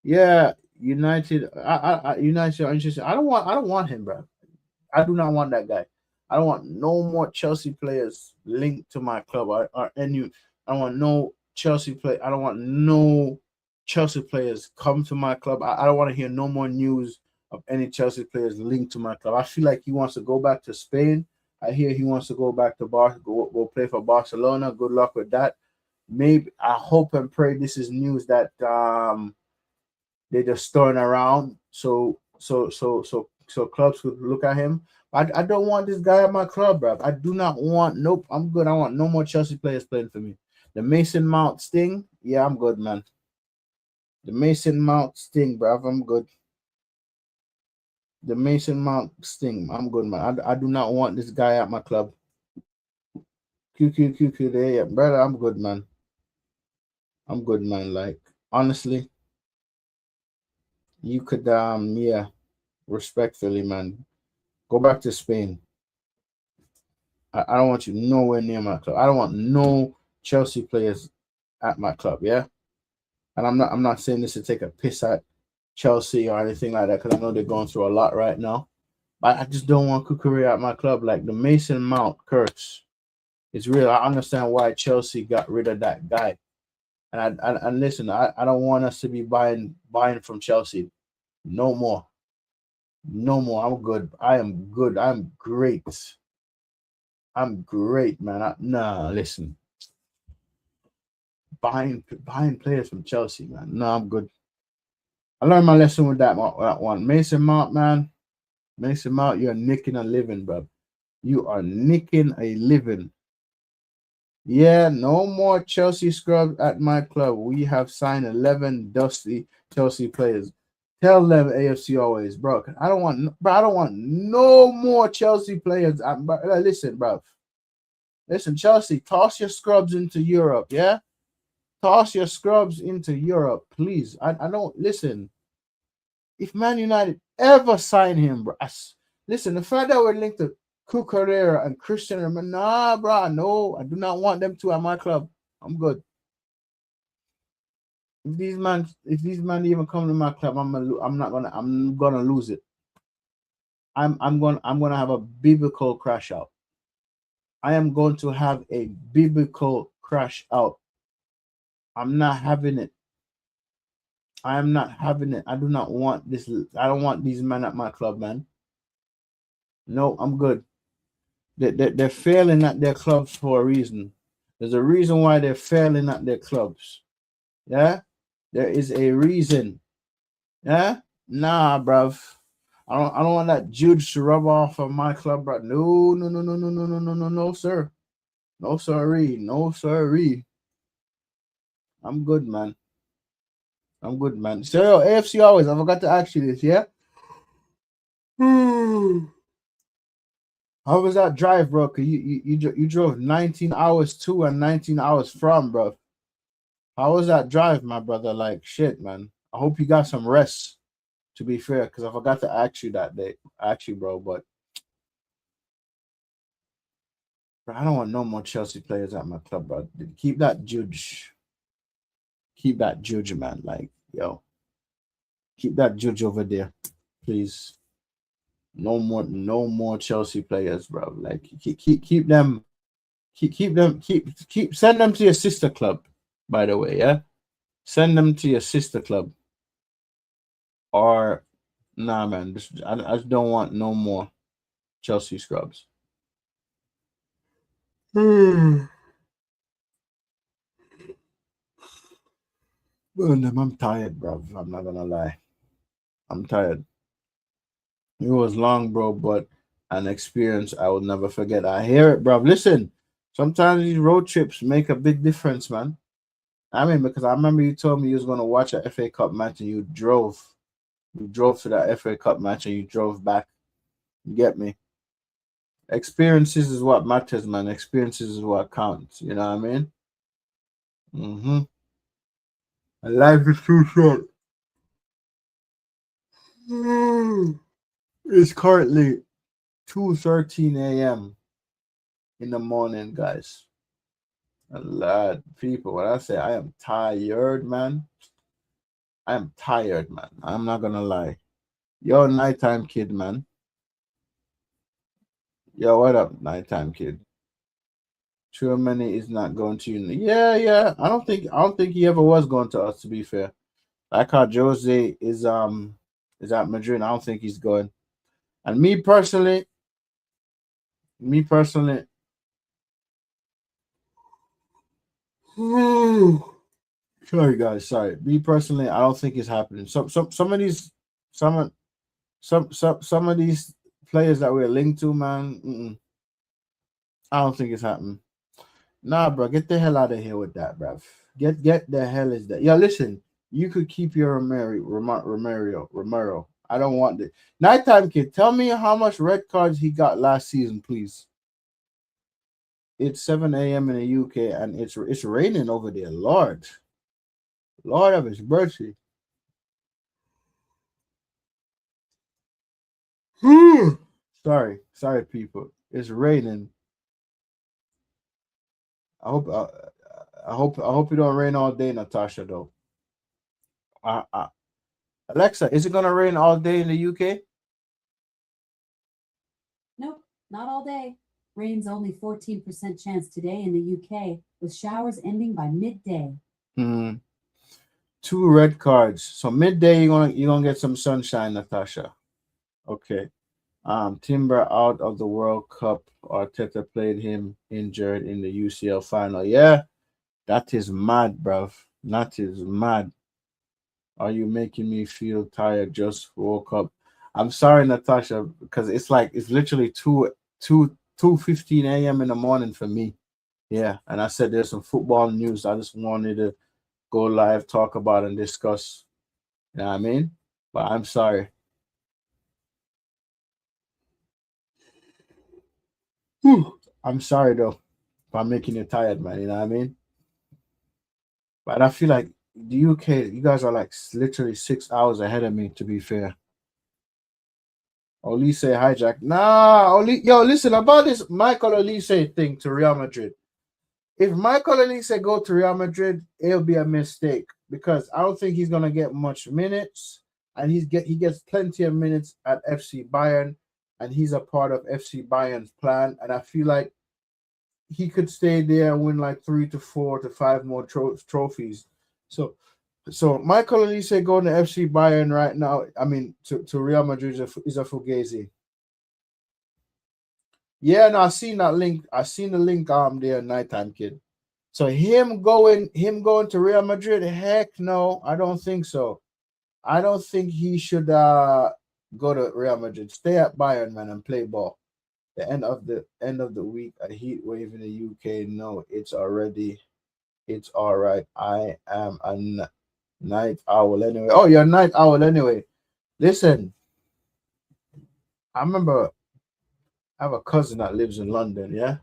Yeah, United are interested. I don't want him, bro. I do not want that guy. I don't want no more Chelsea players linked to my club or any. I don't want no Chelsea play. I don't want no Chelsea players come to my club. I don't want to hear no more news of any Chelsea players linked to my club. I feel like he wants to go back to Spain. I hear he wants to go back to go play for Barcelona. Good luck with that. Maybe I hope and pray this is news that they're just stirring around so clubs could look at him. I don't want this guy at my club, bro. I do not want. Nope, I'm good. I want no more Chelsea players playing for me. The Mason Mount sting, yeah, I'm good, man. The Mason Mount sting, bro. I'm good. The Mason Mount sting, I'm good, man. I do not want this guy at my club. QQ there, yeah, brother. I'm good, man. I'm good, man. Like honestly, you could yeah, respectfully, man. Go back to Spain. I don't want you nowhere near my club. I don't want no Chelsea players at my club, yeah? And I'm not saying this to take a piss at Chelsea or anything like that, because I know they're going through a lot right now. But I just don't want Kukurea at my club. Like the Mason Mount curse. It's real. I understand why Chelsea got rid of that guy. And listen, I don't want us to be buying from Chelsea. No more. No more. I'm good. I am good. I'm great. I'm great, man. Nah, listen. Buying players from Chelsea, man. No, I'm good. I learned my lesson with that one. Mason Mount, man. Mason Mount, you're nicking a living, bro. You are nicking a living. Yeah, no more Chelsea scrubs at my club. We have signed 11 dusty Chelsea players. Tell them AFC always, bro. I don't want no more Chelsea players. Listen, bro. Listen, Chelsea, toss your scrubs into Europe, yeah? Toss your scrubs into Europe, please. I don't listen. If Man United ever sign him, bro, listen, the fact that we're linked to Cucurella and Christian, nah, bro, no, I do not want them to at my club. I'm good. If these men even come to my club, I'm gonna lose it. I'm gonna have a biblical crash out. I am going to have a biblical crash out. I'm not having it. I am not having it. I do not want this. I don't want these men at my club, man. No, I'm good. They're failing at their clubs for a reason. There's a reason why they're failing at their clubs. Yeah? There is a reason. Yeah? Nah, bruv. I don't want that Jude to rub off of my club, bro. No, sir. No sorry, no sorry. I'm good, man. I'm good, man. So yo, AFC always. I forgot to ask you this, yeah? How was that drive, bro? 'Cause you drove 19 hours to and 19 hours from, bro. How was that drive, my brother? Like shit, man. I hope you got some rest. To be fair, because I forgot to ask you that day, actually, bro. But bro, I don't want no more Chelsea players at my club, bro. Keep that judge. Keep that judge, man. Like, yo, keep that judge over there, please. No more Chelsea players, bro. Like, keep them, keep them, send them to your sister club. By the way, yeah, send them to your sister club. Or, nah, man, I just don't want no more Chelsea scrubs. I'm tired, bro. I'm not gonna lie. I'm tired. It was long, bro, but an experience I will never forget. I hear it, bro. Listen, sometimes these road trips make a big difference, man. I mean, because I remember you told me you was gonna watch a FA Cup match and you drove. You drove to that FA Cup match and you drove back. You get me? Experiences is what matters, man. Experiences is what counts. You know what I mean? Mm-hmm. Life is too short. It's currently 2:13 a.m. in the morning, guys. A lot of people. When I say I am tired, man, I am tired, man. I'm not gonna lie. Yo, nighttime kid, man. Yo, what up, nighttime kid? Too many is not going to you. Yeah, yeah. I don't think he ever was going to us, to be fair. Like how Jose is at Madrid. I don't think he's going. And me personally, sorry guys, sorry. Me personally, I don't think it's happening. Some of these some of these players that we're linked to, man, I don't think it's happening. Nah, bro, get the hell out of here with that, bro. Get the hell is that? Yeah, listen, you could keep your Romero. I don't want it. Nighttime kid, tell me how much red cards he got last season, please. It's 7 a.m. in the UK and it's raining over there. Lord of His mercy. Sorry, people. It's raining. I hope I hope it don't rain all day, Natasha. Though. Alexa, is it gonna rain all day in the UK? Nope, not all day. Rain's only 14% chance today in the UK, with showers ending by midday. Hmm. 2 red cards. So midday you're gonna get some sunshine, Natasha. Okay. Timber out of the World Cup. Arteta played him injured in the UCL final. Yeah, that is mad, bruv. That is mad. Are you making me feel tired? Just woke up. I'm sorry, Natasha, because it's literally 2:15 a.m. in the morning for me. Yeah, and I said there's some football news. I just wanted to go live, talk about and discuss. You know what I mean? But I'm sorry. Whew. I'm sorry though for making you tired, man. You know what I mean? But I feel like the UK, you guys are like literally 6 hours ahead of me. To be fair, Olise hijack. Nah, yo, listen about this Michael Olise thing to Real Madrid. If Michael Olise go to Real Madrid, it'll be a mistake because I don't think he's gonna get much minutes, and he gets plenty of minutes at FC Bayern, and he's a part of FC Bayern's plan. And I feel like he could stay there and win like 3 to 4 to 5 more trophies. So, Michael Olise going to FC Bayern right now. I mean, to Real Madrid is a fugazi. Yeah, no, I seen that link. I seen the link there, nighttime kid. So him going to Real Madrid, heck no, I don't think so. I don't think he should go to Real Madrid. Stay at Bayern, man, and play ball. The end of the week, a heat wave in the UK. No, it's all right. I am a night owl anyway. Oh, you're a night owl anyway. Listen, I remember I have a cousin that lives in London. Yeah,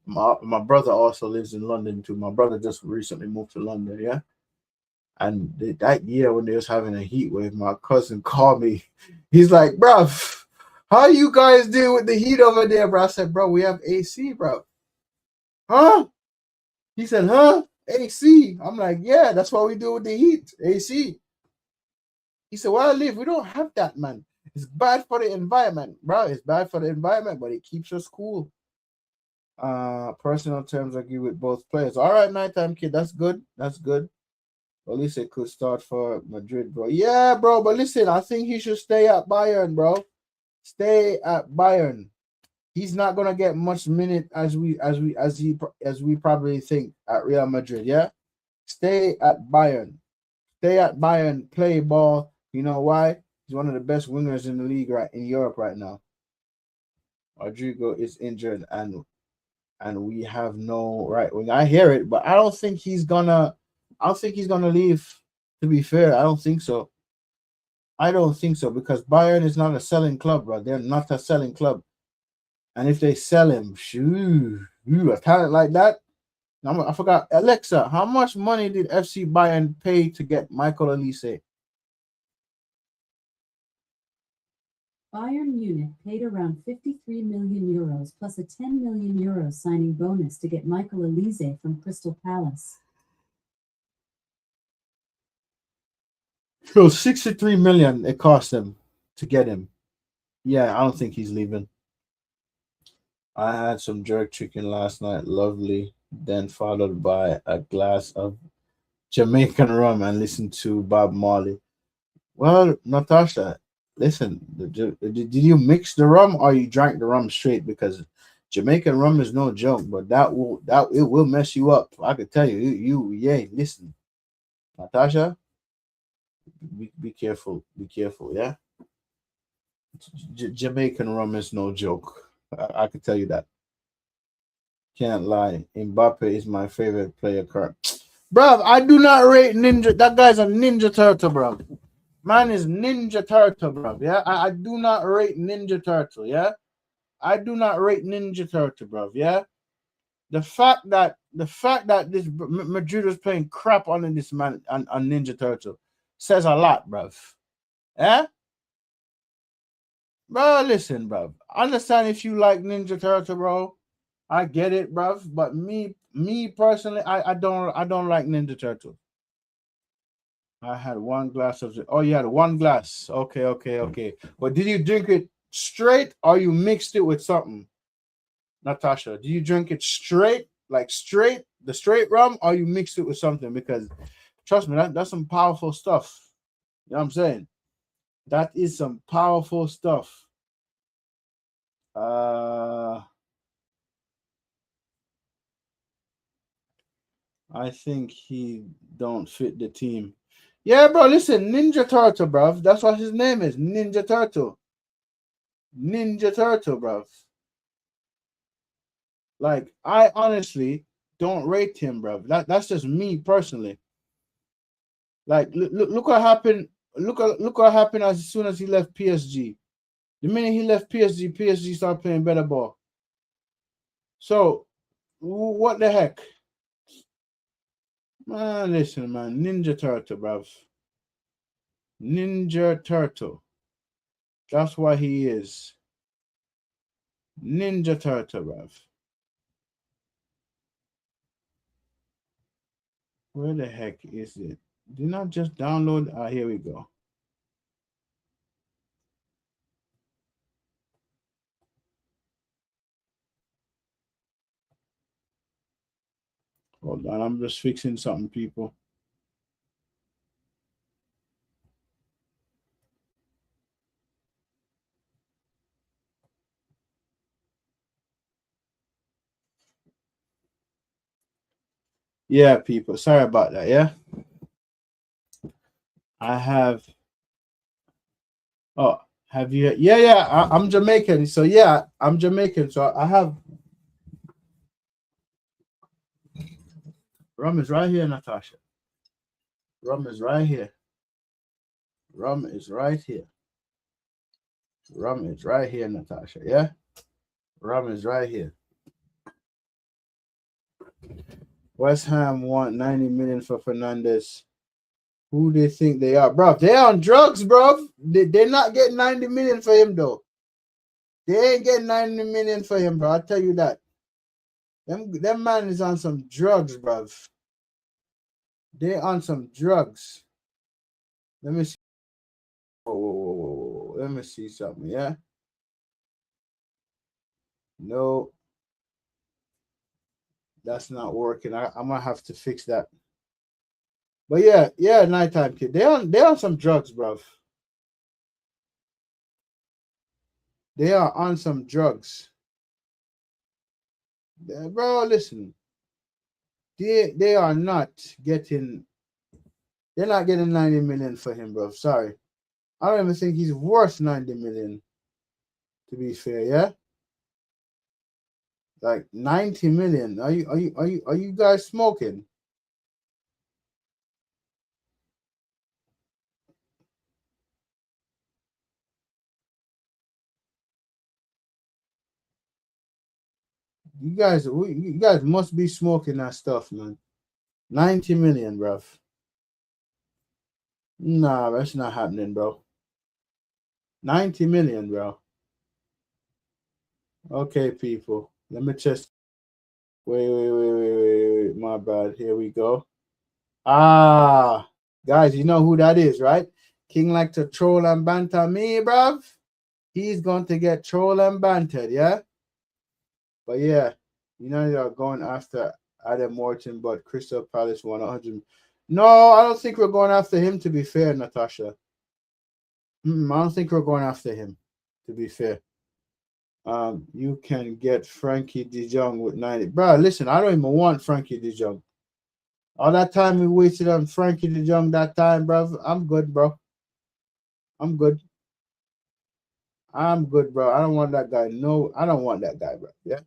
my brother also lives in London too. My brother just recently moved to London. Yeah, and that year when they was having a heat wave, my cousin called me. He's like, "Bruv, how you guys deal with the heat over there, bro?" I said, "Bro, we have AC, bro." Huh? He said, "Huh? AC?" I'm like, "Yeah, that's what we do with the heat, AC." He said, "Where I live, we don't have that, man. It's bad for the environment, bro. It's bad for the environment, but it keeps us cool." Personal terms agree with both players. All right, nighttime kid, that's good. That's good. At least it could start for Madrid, bro. Yeah, bro. But listen, I think he should stay at Bayern, bro. Stay at Bayern. He's not gonna get much minute as we probably think at Real Madrid. Yeah, stay at Bayern. Stay at Bayern. Play ball. You know why? He's one of the best wingers in the league right in Europe right now. Rodrigo is injured and we have no right wing. I hear it, but I don't think he's gonna. I don't think he's gonna leave. To be fair, I don't think so. I don't think so because Bayern is not a selling club, bro. They're not a selling club. And if they sell him, a talent like that. I forgot. Alexa, how much money did FC Bayern pay to get Michael Olise? Bayern Munich paid around 53 million euros plus a 10 million euros signing bonus to get Michael Olise from Crystal Palace. So 63 million it cost them to get him. Yeah, I don't think he's leaving. I had some jerk chicken last night, lovely, then followed by a glass of Jamaican rum and listened to Bob Marley. Well, Natasha, listen, did you mix the rum or you drank the rum straight? Because Jamaican rum is no joke, but that it will mess you up. I could tell you, yeah, listen, Natasha, be careful, yeah. Jamaican rum is no joke. I could tell you that. Can't lie. Mbappe is my favorite player. Bruv, I do not rate Ninja. That guy's a Ninja Turtle, bruv. Man is Ninja Turtle, bruv. Yeah, I do not rate Ninja Turtle. Yeah, I do not rate Ninja Turtle, bruv. Yeah, the fact that this Madrid was playing crap on this man on Ninja Turtle says a lot, bruv. Yeah, bro. Listen, bruv. Understand if you like Ninja Turtle, bro. I get it, bruv. But me personally, I don't like Ninja Turtle. I had one glass of it. Oh, you had one glass. Okay. But did you drink it straight or you mixed it with something? Natasha, do you drink it straight, like straight, the straight rum, or you mixed it with something? Because trust me, that's some powerful stuff. You know what I'm saying? That is some powerful stuff. I think he don't fit the team. Yeah, bro. Listen, Ninja Turtle, bro. That's what his name is. Ninja Turtle. Ninja Turtle, bro. Like, I honestly don't rate him, bro. That's just me personally. Like, look what happened. Look what happened as soon as he left PSG. The minute he left PSG started playing better ball. So, what the heck? Man, listen, man. Ninja Turtle, bro. Ninja Turtle. That's what he is. Ninja Turtle, bruv. Where the heck is it? Did not just download. Ah, here we go. Hold on, I'm just fixing something, people. Yeah, people. Sorry about that. Yeah. I have. Oh, Have you? Yeah. I'm Jamaican, so yeah, I'm Jamaican. So I have rum is right here, Natasha. Rum is right here. Rum is right here. Rum is right here, Natasha. Yeah, rum is right here. West Ham want 90 million for Fernandez. Who they think they are, bro? They on drugs, bro. They're not getting 90 million for him though. They ain't getting 90 million for him, bro. I'll tell you that. Them man is on some drugs, bro. They on some drugs. Let me see. Whoa. Let me see something, yeah? No. That's not working. I'm gonna have to fix that. But yeah, nighttime kid. They on some drugs, bro. They are on some drugs. Bro, listen. They are not getting. They're not getting 90 million for him, bro. Sorry. I don't even think he's worth 90 million. To be fair, yeah. Like 90 million. Are you guys smoking? You guys must be smoking that stuff, man. 90 million, bro. Nah, that's not happening, bro. 90 million, bro. Okay, people. Let me just wait. My bad. Here we go. Ah, guys, you know who that is, right? King like to troll and banter me, bruv. He's going to get troll and bantered, yeah? But yeah, United are going after Adam Morton, but Crystal Palace 100. No, I don't think we're going after him, to be fair, Natasha. I don't think we're going after him, to be fair. You can get Frankie de Jong with 90. Bro, listen, I don't even want Frankie de Jong. All that time we wasted on Frankie de Jong that time, bro. I'm good, bro. I'm good, bro. I don't want that guy. No, I don't want that guy, bro. Yeah.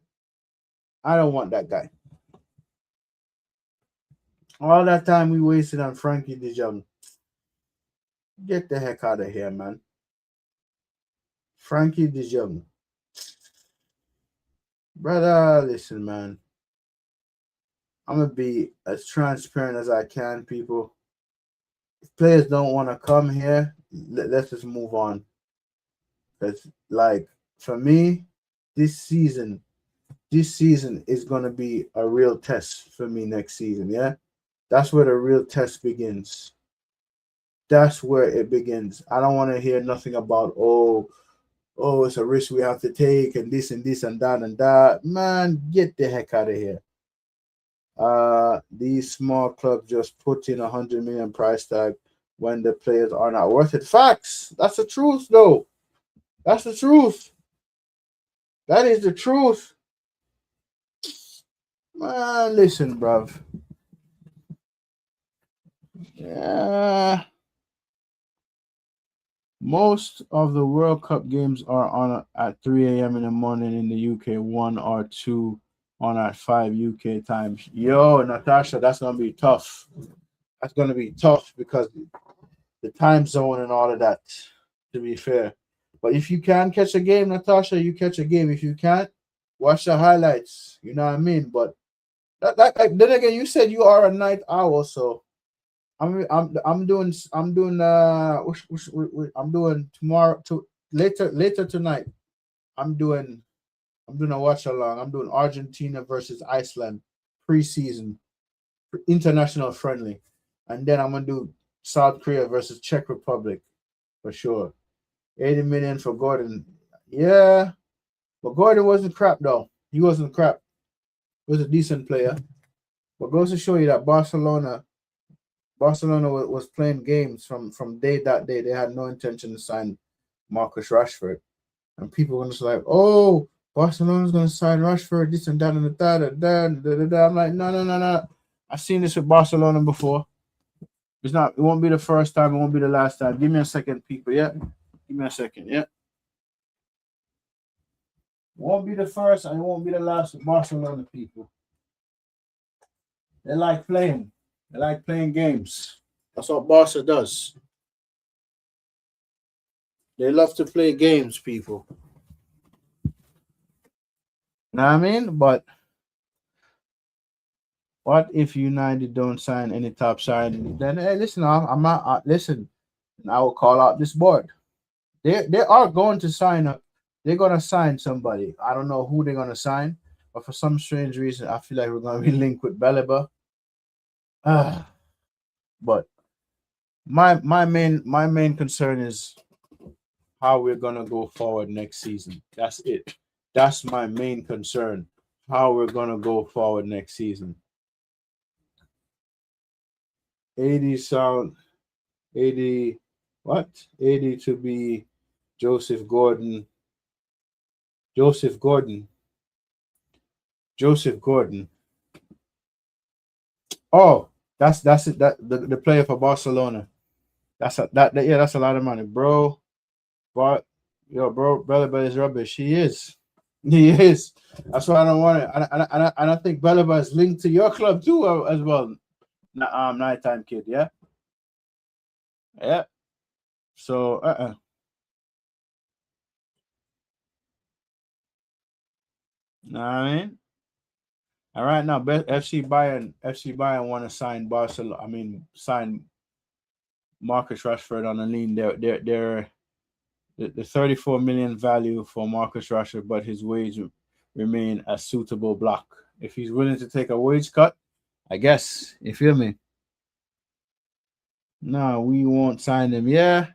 I don't want that guy. All that time we wasted on Frankie de Jong. Get the heck out of here, man. Frankie de Jong. Brother, listen, man. I'm going to be as transparent as I can, people. If players don't want to come here, let's just move on. Because, like, for me, this season is going to be a real test for me next season, yeah? That's where the real test begins. That's where it begins. I don't want to hear nothing about, oh, it's a risk we have to take and this and that. Man, get the heck out of here. These small clubs just put in 100 million price tag when the players are not worth it. Facts. That's the truth, though. That's the truth. That is the truth. Man, listen, bruv. Yeah. Most of the World Cup games are on at 3 a.m. in the morning in the UK, 1 or 2 on at 5 UK time. Yo, Natasha, that's going to be tough. That's going to be tough because the time zone and all of that, to be fair. But if you can catch a game, Natasha, you catch a game. If you can't, watch the highlights. You know what I mean? But then again, you said you are a night owl, so I'm doing tomorrow to later tonight. I'm doing a watch along. I'm doing Argentina versus Iceland preseason international friendly, and then I'm gonna do South Korea versus Czech Republic for sure. 80 million for Gordon. Yeah, but Gordon wasn't crap though. He wasn't crap. He was a decent player. But goes to show you that Barcelona was playing games from that day. They had no intention to sign Marcus Rashford. And people were just like, oh, Barcelona's going to sign Rashford, this and that and that. I'm like, no. I've seen this with Barcelona before. It won't be the first time. It won't be the last time. Give me a second, people. Yeah. Give me a second. Yeah. Won't be the first and it won't be the last Barcelona people. They like playing. They like playing games. That's what Barca does. They love to play games, people. Know what I mean? But what if United don't sign any top signing? Then hey, listen, I'm not listen. I will call out this board. They are going to sign up. They're gonna sign somebody. I don't know who they're gonna sign, but for some strange reason, I feel like we're gonna be linked with Beleba. But my main concern is how we're gonna go forward next season. That's it. That's my main concern. How we're gonna go forward next season. 80 sound 80 what? 80 to be Joseph Gordon. Joseph Gordon. Oh, that's it. That the player for Barcelona. That's a lot of money, bro. But bro, Belaba is rubbish. He is. That's why I don't want it. And I think Belaba is linked to your club too as well. Nighttime kid, yeah. Yeah. So Know what I mean? All right now, FC Bayern want to sign Barcelona. I mean, sign Marcus Rashford on a lean. They're the 34 million value for Marcus Rashford, but his wage remain a suitable block. If he's willing to take a wage cut, I guess. You feel me? No, we won't sign him. Yeah,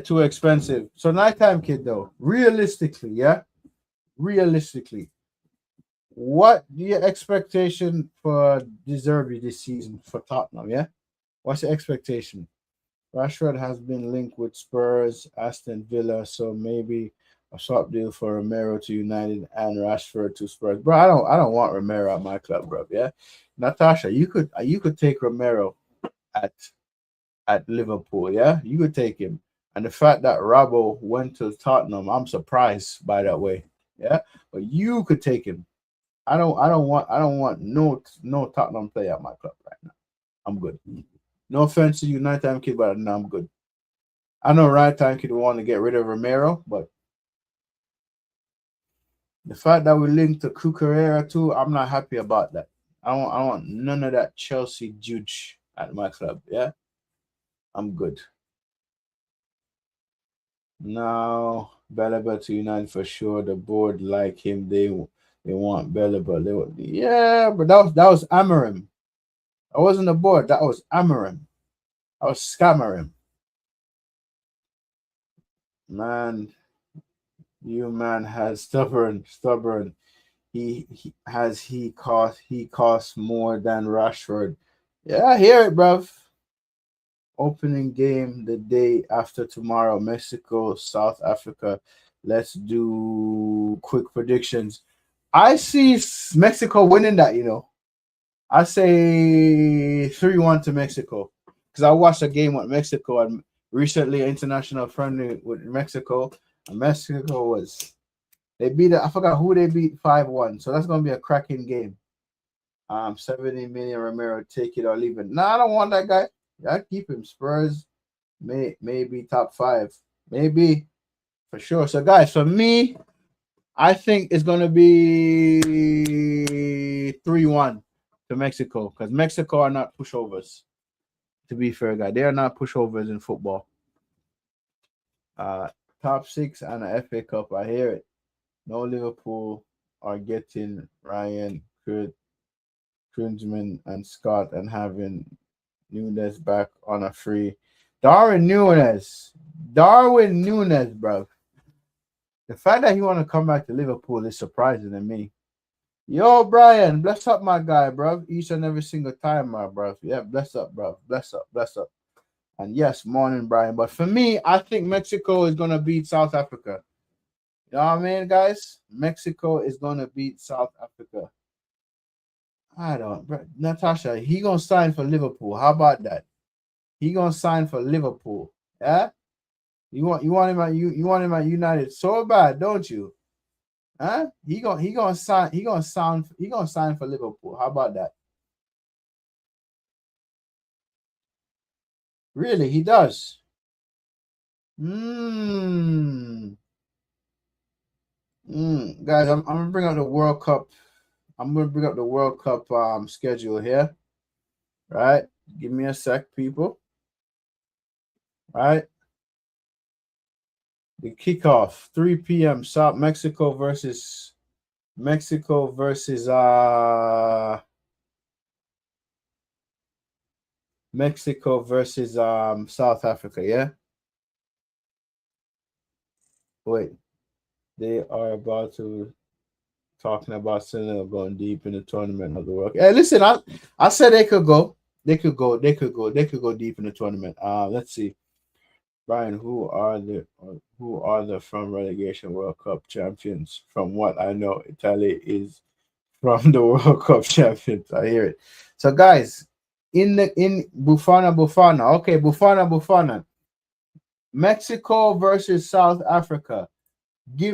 too expensive. So nighttime kid though, realistically, what your expectation for De Zerbi this season for Tottenham? Yeah, what's the expectation? Rashford has been linked with Spurs, Aston Villa, so maybe a swap deal for Romero to United and Rashford to Spurs. Bro, I don't want Romero at my club, bro. Yeah, Natasha, you could take Romero at Liverpool. Yeah, you could take him. And the fact that Robbo went to Tottenham, I'm surprised by that way. Yeah, but you could take him. I don't want no Tottenham player at my club right now. I'm good. No offense to you, nighttime kid, but no, I'm good. I know right time kid want to get rid of Romero, but the fact that we linked to Cucurella too, I'm not happy about that. I want none of that Chelsea juge at my club. Yeah, I'm good. Now Belaba to United for sure. The board like him. They want Belaba. Yeah, but that was Amarim. I wasn't the board. That was Amarim. I was scammering. Man, you man has stubborn. He costs more than Rashford. Yeah, I hear it, bruv. Opening game the day after tomorrow, Mexico, South Africa. Let's do quick predictions. I see Mexico winning that, I say 3-1 to Mexico. Because I watched a game with Mexico and recently international friendly with Mexico. And Mexico they beat I forgot who they beat 5-1. So that's gonna be a cracking game. 70 million Romero, take it or leave it. Nah, I don't want that guy. I keep him. Spurs, maybe top 5, maybe for sure. So, guys, for me, I think it's gonna be 3-1 to Mexico because Mexico are not pushovers. To be fair, guy, they are not pushovers in football. Top 6 and a FA Cup. I hear it. No Liverpool are getting Ryan, Klinsmann, and Scott and having Nunes back on a free. Darwin Nunes, bro. The fact that he want to come back to Liverpool is surprising to me. Yo, Brian, bless up, my guy, bro. Each and every single time, my bro. Yeah, bless up, bro. Bless up. And yes, morning, Brian. But for me, I think Mexico is gonna beat South Africa. You know what I mean, guys? Mexico is gonna beat South Africa. I don't, bro. Natasha, he gonna sign for Liverpool. How about that? He gonna sign for Liverpool. Yeah. You want him at you want him at United so bad, don't you? Huh? He gonna sign for Liverpool. How about that? Really, he does. Guys, I'm gonna bring up the World Cup. I'm gonna bring up the World Cup schedule here. Right? Give me a sec, people. Right? The kickoff, 3 p.m. South Mexico versus South Africa, yeah? Wait. They are about to talking about Senegal going deep in the tournament of the world. Hey, listen, I said they could go. They could go deep in the tournament. Let's see. Brian, who are the from relegation World Cup champions? From what I know, Italy is from the World Cup champions. I hear it. So guys, in Bufana. Okay, Bufana. Mexico versus South Africa.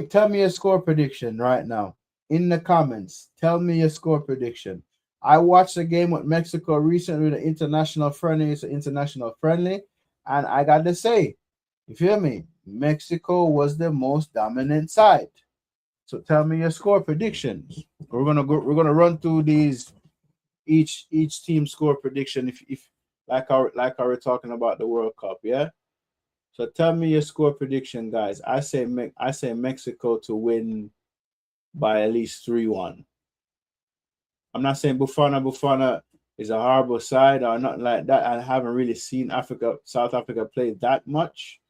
Tell me a score prediction right now in the comments. Tell me a score prediction. I watched a game with Mexico recently, the international friendly. It's an international friendly, and I got to say, you feel me? Mexico was the most dominant side. So tell me your score predictions. We're gonna run through these each team score prediction if like we're talking about the World Cup, yeah. So tell me your score prediction, guys. I say Mexico to win by at least 3-1. I'm not saying Bufana is a horrible side or nothing like that. I haven't really seen South Africa play that much.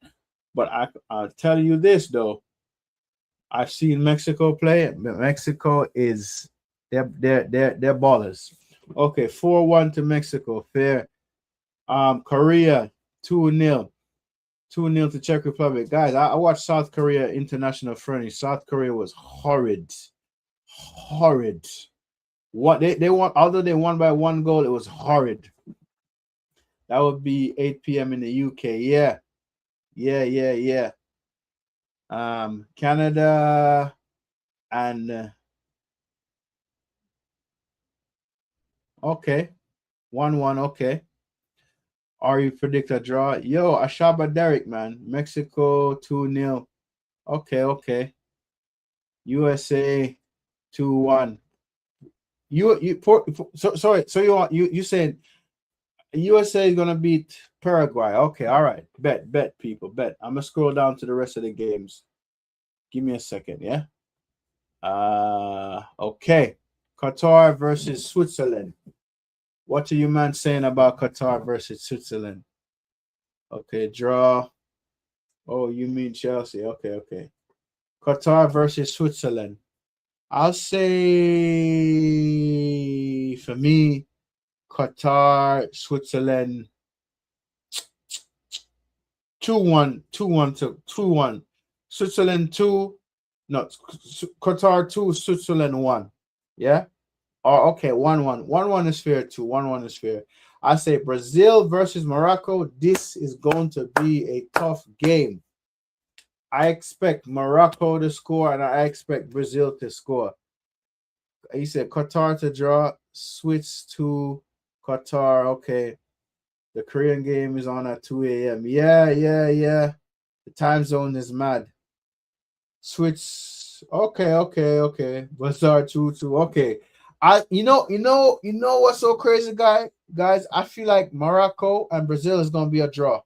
But I'll tell you this though. I've seen Mexico play. Mexico is they're ballers. Okay, 4-1 to Mexico. Fair. Korea 2-0. 2-0 to Czech Republic. Guys, I watched South Korea international friendly. South Korea was horrid. Horrid. What they won, although they won by 1 goal, it was horrid. That would be 8 p.m. in the UK. Yeah. Canada and okay. 1-1, okay. Are you predict a draw? Yo, Ashaba Derek, man. Mexico 2-0. Okay. USA 2-1. Sorry. So you saying USA is gonna beat Paraguay? Okay, all right. Bet people, bet. I'm gonna scroll down to the rest of the games. Give me a second, yeah. Okay. Qatar versus Switzerland. What are you man saying about Qatar versus Switzerland? Okay, draw. Oh, you mean Chelsea? Okay. Qatar versus Switzerland. I'll say for me, Qatar, Switzerland, 2-1. Switzerland 2, no, Qatar 2, Switzerland 1. Yeah. Oh, okay, 1-1. 1-1 is fair too. 1-1 is fair. I say Brazil versus Morocco. This is going to be a tough game. I expect Morocco to score, and I expect Brazil to score. He said Qatar to draw, switch to Qatar. Okay. The Korean game is on at 2 a.m. Yeah. The time zone is mad. Switch. Okay. Bazaar 2-2. Okay. You know what's so crazy, guys? I feel like Morocco and Brazil is gonna be a draw.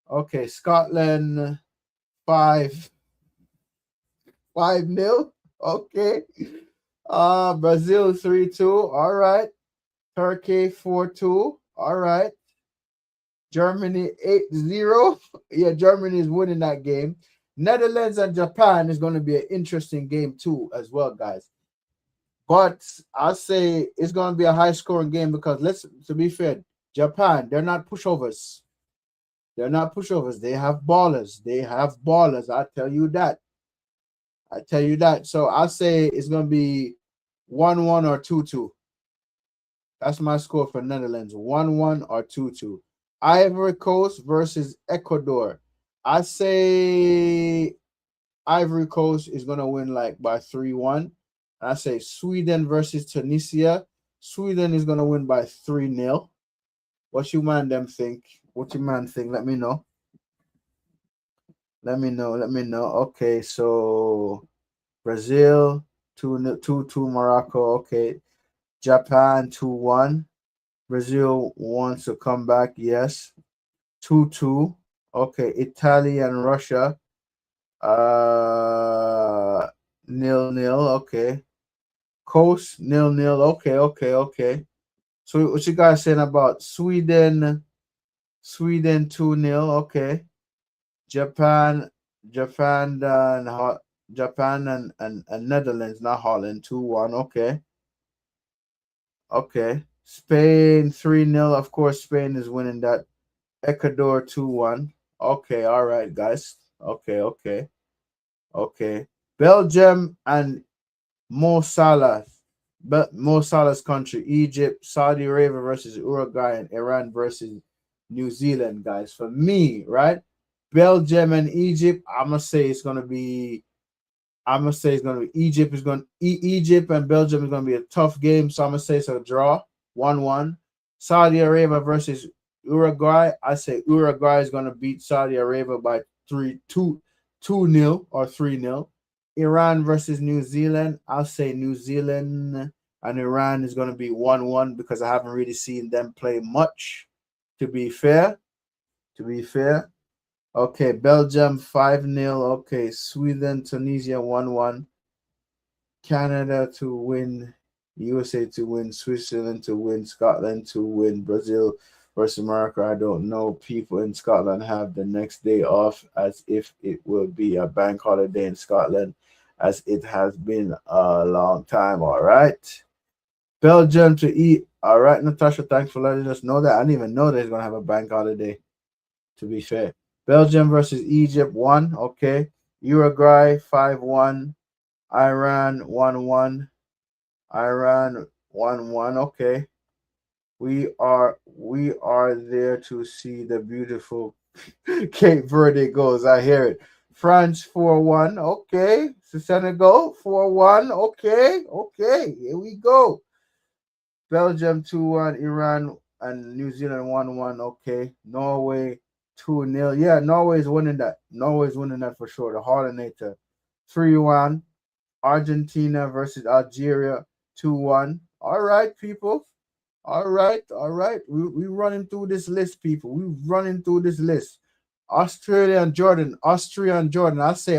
Okay, Scotland 5-0. Okay. Brazil 3-2. All right. Turkey 4-2. All right. Germany 8-0. Yeah, Germany is winning that game. Netherlands and Japan is going to be an interesting game too, as well, guys. But I'll say it's going to be a high-scoring game because to be fair, Japan, they're not pushovers. They have ballers. I tell you that. So I'll say it's going to be 1-1 or 2-2. That's my score for Netherlands. 1-1 or 2-2. Ivory Coast versus Ecuador. I say Ivory Coast is gonna win like by 3-1. I say Sweden versus Tunisia. Sweden is gonna win by 3-0. What you man them think? What you man think? Let me know. Let me know. Let me know. Okay, so Brazil 2-2 Morocco. Okay, Japan 2-1. Brazil wants to come back. Yes, 2-2. Okay, Italy and Russia. 0-0. Okay, Coast 0-0. Okay, okay, okay. So what you guys saying about Sweden? Sweden 2-0. Okay. Japan, Japan and Japan and Netherlands, not Holland, 2-1. Okay. Okay. Spain 3-0. Of course, Spain is winning that. Ecuador 2-1. Okay, all right, guys. Okay, okay, okay. Belgium and Mo Salah. But Mo Salah's country, Egypt, Saudi Arabia versus Uruguay, and Iran versus New Zealand, guys. For me, right? Belgium and Egypt, I'm gonna say it's gonna be. I'm gonna say it's gonna be Egypt is gonna Egypt and Belgium is gonna be a tough game. So I'm gonna say it's a draw, 1-1. Saudi Arabia versus Uruguay. I say Uruguay is gonna beat Saudi Arabia by 2-0 or 3-0. Iran versus New Zealand. I'll say New Zealand and Iran is gonna be 1-1 because I haven't really seen them play much. To be fair. To be fair. Okay, Belgium 5-0. Okay, Sweden, Tunisia 1-1. Canada to win, USA to win, Switzerland to win, Scotland to win, Brazil versus America. I don't know. People in Scotland have the next day off as if it will be a bank holiday in Scotland, as it has been a long time. All right. Belgium to eat. All right, Natasha, thanks for letting us know that. I didn't even know they're going to have a bank holiday, to be fair. Belgium versus Egypt 1. Okay. Uruguay 5-1. Iran 1-1. Iran 1-1. Okay. We are there to see the beautiful Cape Verde goes. I hear it. France 4-1. Okay. So Senegal 4-1. Okay. Okay. Here we go. Belgium 2-1. Iran and New Zealand 1-1. Okay. Norway 2-0. Yeah, Norway's winning that. Norway's winning that for sure. The Hollinator 3-1. Argentina versus Algeria 2-1. All right, people. All right, all right. We running through this list, people. We running through this list. Australia and Jordan. Austria and Jordan. I say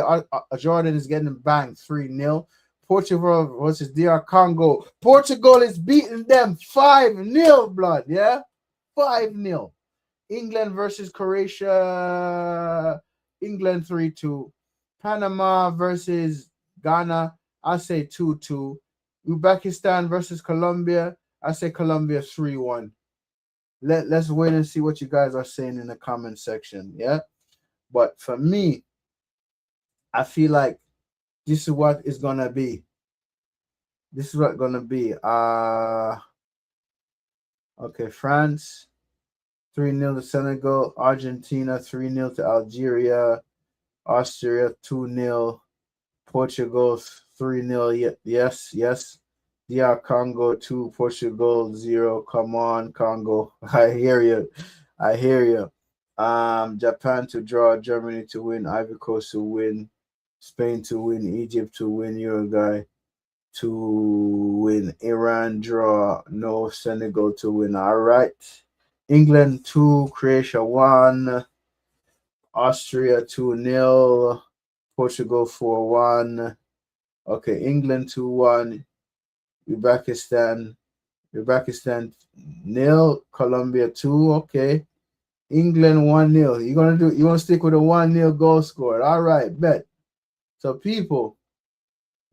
Jordan is getting banged 3-0. Portugal versus DR Congo. Portugal is beating them 5-0, blood. Yeah, 5-0. England versus Croatia. England 3-2. Panama versus Ghana. I say 2-2. Uzbekistan versus Colombia. I say Colombia 3-1. Let's wait and see what you guys are saying in the comment section. Yeah. But for me, I feel like this is what it's gonna be. This is what it's gonna be. Okay, France 3-0 to Senegal, Argentina 3-0 to Algeria, Austria 2-0, Portugal 3-0. Yes, yes. DR Congo 2, Portugal 0. Come on, Congo. I hear you. I hear you. Japan to draw, Germany to win, Ivory Coast to win, Spain to win, Egypt to win, Uruguay to win, Iran draw, no, Senegal to win. All right. England 2, Croatia 1, Austria 2-0, Portugal 4-1. Okay, England 2-1. Uzbekistan 0, Colombia 2. Okay. England 1-0. You want to stick with a 1-0 goal scored. All right, bet. So people,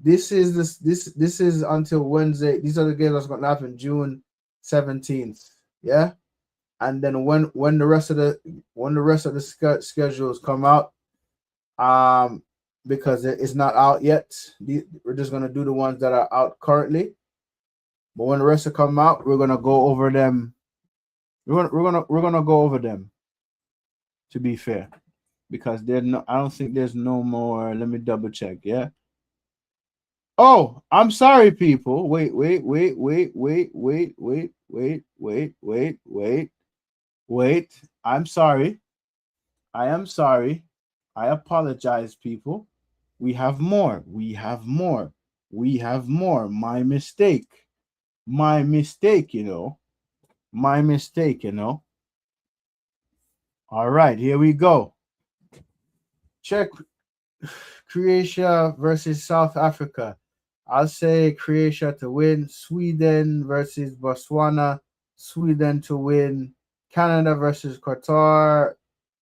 this is until Wednesday. These are the games that's gonna happen June 17th. Yeah. And then when the rest of the schedules come out, because it's not out yet, we're just gonna do the ones that are out currently. But when the rest of come out, we're gonna go over them We're gonna go over them, to be fair, because I don't think there's no more. Let me double check. Yeah. Oh, I'm sorry, people. Wait. I'm sorry. I am sorry. I apologize, people. We have more. We have more. We have more. My mistake. My mistake, My mistake. All right, here we go. Check Croatia versus South Africa. I'll say Croatia to win. Sweden versus Botswana. Sweden to win. Canada versus Qatar.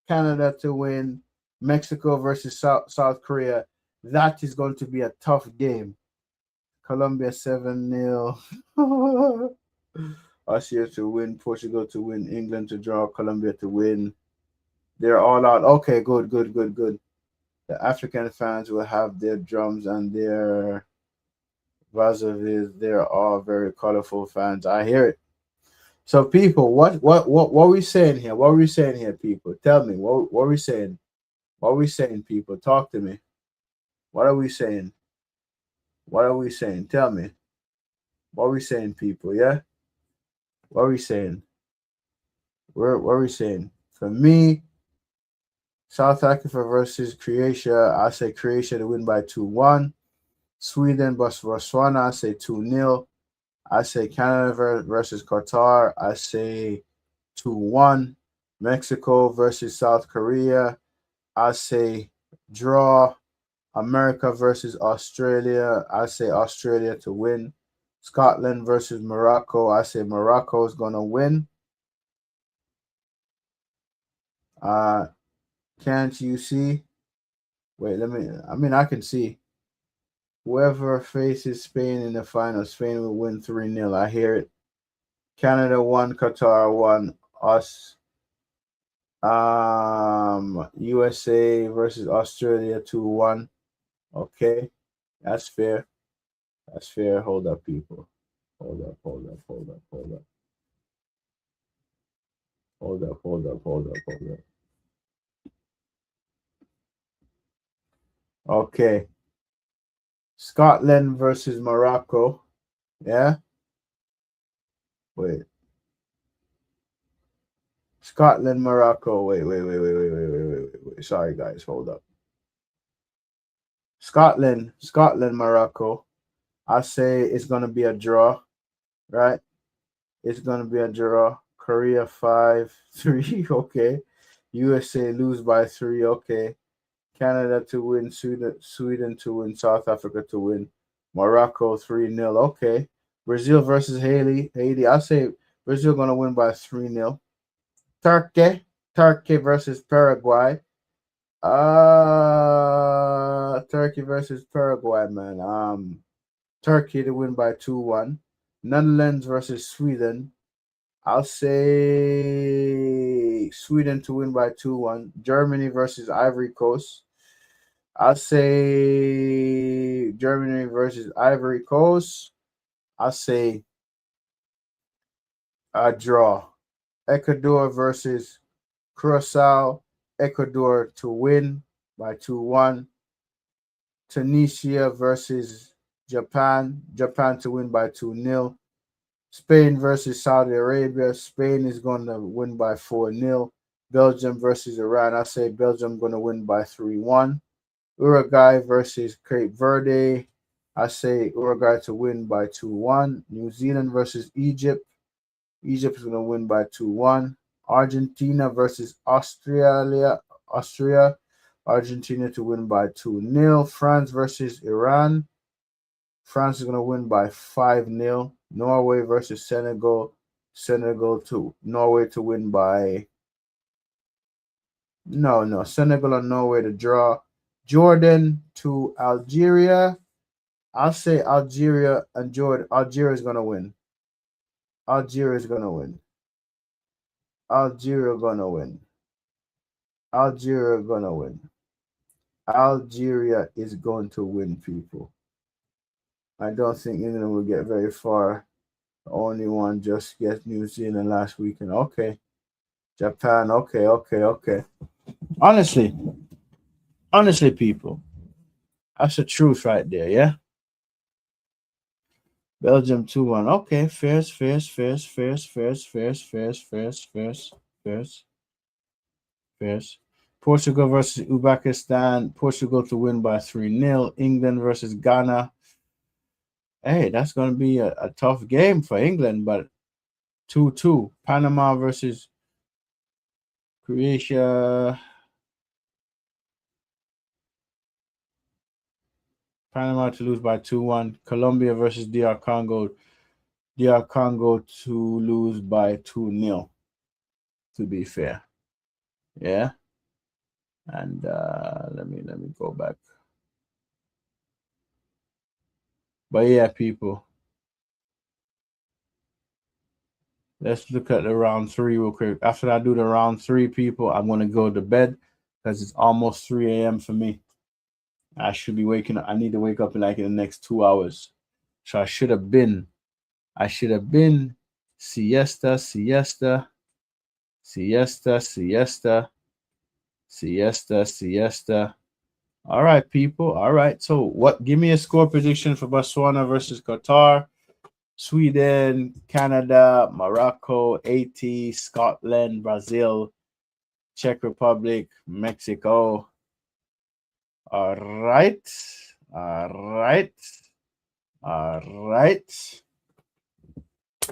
Canada to win. Mexico versus South Korea. That is going to be a tough game. Colombia 7-0. Austria to win. Portugal to win. England to draw. Colombia to win. They're all out. Okay, good. The African fans will have their drums and their vazovis. They're all very colorful fans. I hear it. So, people, what are we saying here? What are we saying here, people? Tell me, what are we saying? What are we saying, people? Talk to me. What are we saying? What are we saying? Tell me. What are we saying, people? Yeah? What are we saying? What are we saying? For me, South Africa versus Croatia, I say Croatia to win by 2-1. Sweden versus Botswana, I say 2-0. I say Canada versus Qatar, I say 2-1. Mexico versus South Korea, I say draw. America versus Australia, I say Australia to win. Scotland versus Morocco, I say Morocco is going to win. Can't you see? Wait, I can see. Whoever faces Spain in the final, Spain will win 3-0. I hear it. Canada 1, Qatar 1, us. USA versus Australia 2-1. Okay, that's fair. That's fair. Hold up, people. Hold up. Okay. Scotland versus Morocco. Yeah. Wait. Scotland, Morocco. Wait. Sorry, guys. Hold up. Scotland, Morocco. I say it's gonna be a draw, right? It's gonna be a draw. Korea 5-3. Okay. USA lose by 3. Okay. Canada to win. Sweden to win. South Africa to win. Morocco 3-0. Okay. Brazil versus Haiti. I say Brazil gonna win by 3-0. Turkey versus Paraguay. Turkey versus Paraguay, man. Turkey to win by 2-1. Netherlands versus Sweden. I'll say Sweden to win by 2-1. Germany versus Ivory Coast. I'll say Germany versus Ivory Coast. I'll say a draw. Ecuador versus Curacao. Ecuador to win by 2-1. Tunisia versus Japan. Japan to win by 2-0. Spain versus Saudi Arabia. Spain is going to win by 4-0. Belgium versus Iran. I say Belgium going to win by 3-1. Uruguay versus Cape Verde. I say Uruguay to win by 2-1. New Zealand versus Egypt. Egypt is going to win by 2-1. Argentina versus Austria. Argentina to win by 2-0. France versus Iran. France is going to win by 5-0. Norway versus Senegal. Norway to win by... No. Senegal and Norway to draw. Jordan to Algeria. I'll say Algeria and Jordan. Algeria is going to win. Algeria is going to win. Algeria going to win. Algeria going to win. Algeria is going to win, people. I don't think England will get very far The only one just get New Zealand last weekend. Okay. Japan. Okay. Honestly, people, that's the truth right there. Yeah. Belgium 2-1. Okay. Fairs. Portugal versus Uzbekistan. Portugal to win by 3-0. England versus Ghana. Hey, that's going to be a tough game for England, but 2-2. Panama versus Croatia. Panama to lose by 2-1. Colombia versus DR Congo. DR Congo to lose by 2-0. To be fair. Yeah. And let me go back. But yeah, people. Let's look at the round 3 real quick. After I do the round 3, people, I'm gonna go to bed because it's almost 3 a.m. for me. I should be waking up. I need to wake up in like in the next 2 hours. So I should have been siesta. All right, people. All right. So what? Give me a score prediction for Botswana versus Qatar, Sweden, Canada, Morocco, Haiti, Scotland, Brazil, Czech Republic, Mexico. All right.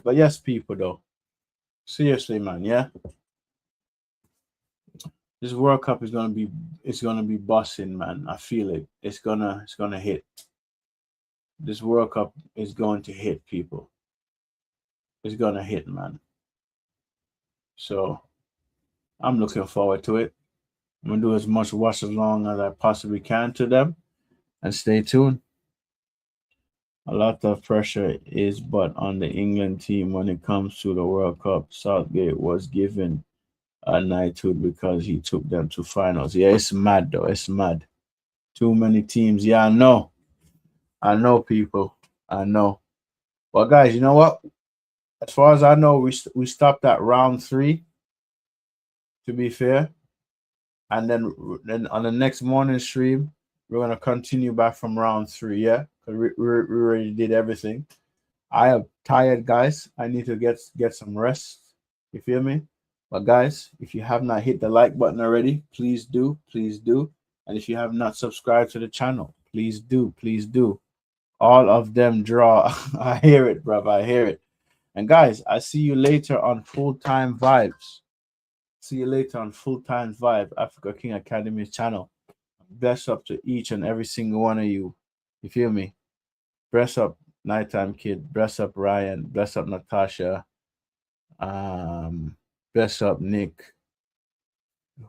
But yes, people, though. Seriously, man, yeah. This World Cup is gonna be busting, man. I feel it. It's gonna hit. This World Cup is going to hit, people. It's gonna hit, man. So I'm looking forward to it. I'm gonna do as much watch as long as I possibly can to them, and stay tuned. A lot of pressure is but on the England team when it comes to the World Cup. Southgate was given a knighthood because he took them to finals. Yeah, it's mad though. It's mad. Too many teams. Yeah, I know, people. I know. Well, guys, you know what? As far as I know, we stopped at round 3. To be fair, and then on the next morning stream, we're gonna continue back from round 3. Yeah, because we already did everything. I am tired, guys. I need to get some rest. You feel me? But guys, if you have not hit the like button already, please do. And if you have not subscribed to the channel, please do. All of them draw. I hear it, bruv. I hear it. And guys, I see you later on Full Time Vibes. See you later on Full Time Vibe, Africa King Academy channel. Bless up to each and every single one of you. You feel me? Bless up Nighttime Kid. Bless up Ryan. Bless up Natasha. Bless up Nick.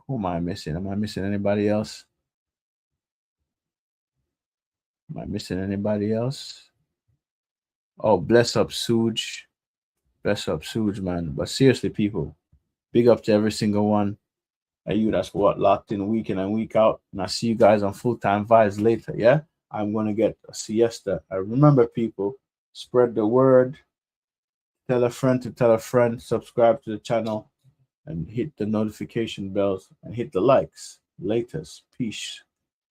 Who am I missing? Am I missing anybody else? Am I missing anybody else? Oh, bless up Suge. Bless up Suge, man. But seriously, people, big up to every single one of you that's what locked in week in and week out. And I see you guys on Full Time Vibes later. Yeah, I'm gonna get a siesta. I remember, people, spread the word. Tell a friend to tell a friend. Subscribe to the channel and hit the notification bells and hit the likes. Latest. Peace.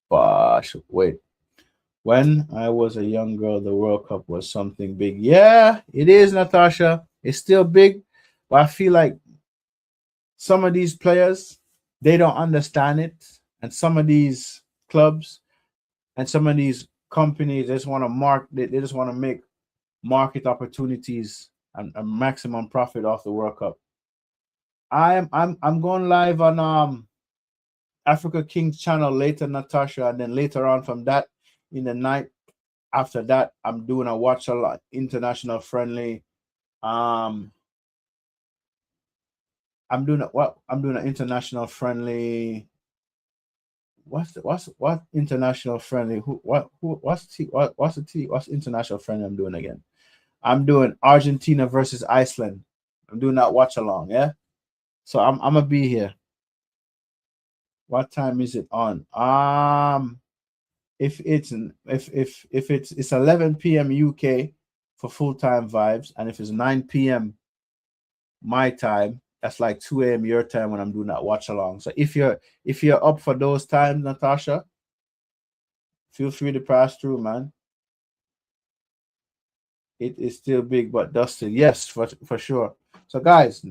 Bosh. Wait. When I was a young girl, the World Cup was something big. Yeah, it is, Natasha. It's still big, but I feel like some of these players, they don't understand it. And some of these clubs and some of these companies just want to they just want to make market opportunities and a maximum profit off the World Cup. I'm going live on Africa King's channel later, Natasha, and then later on from that in the night after that, I'm doing a watch a lot international friendly. I'm doing an international friendly. What's international friendly? What's international friendly I'm doing again? I'm doing Argentina versus Iceland. I'm doing that watch along, yeah. So I'm gonna be here. What time is it on? If it's 11 p.m. UK, for full-time vibes. And if it's 9 p.m. my time, that's like 2 a.m. your time when I'm doing that watch along. So if you're up for those times, Natasha, feel free to pass through, man. It is still big, but Dustin, yes, for sure. So guys,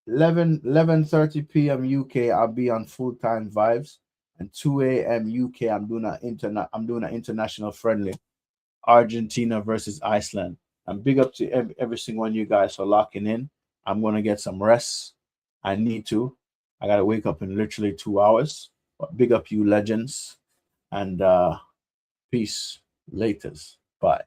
11:30 p.m. UK, I'll be on full-time vibes, and 2 a.m. UK, I'm doing an international friendly, Argentina versus Iceland. And big up to every single one of you guys for locking in. I'm gonna get some rest. I need to. I gotta wake up in literally 2 hours. But big up you legends, and peace. Laters. Bye.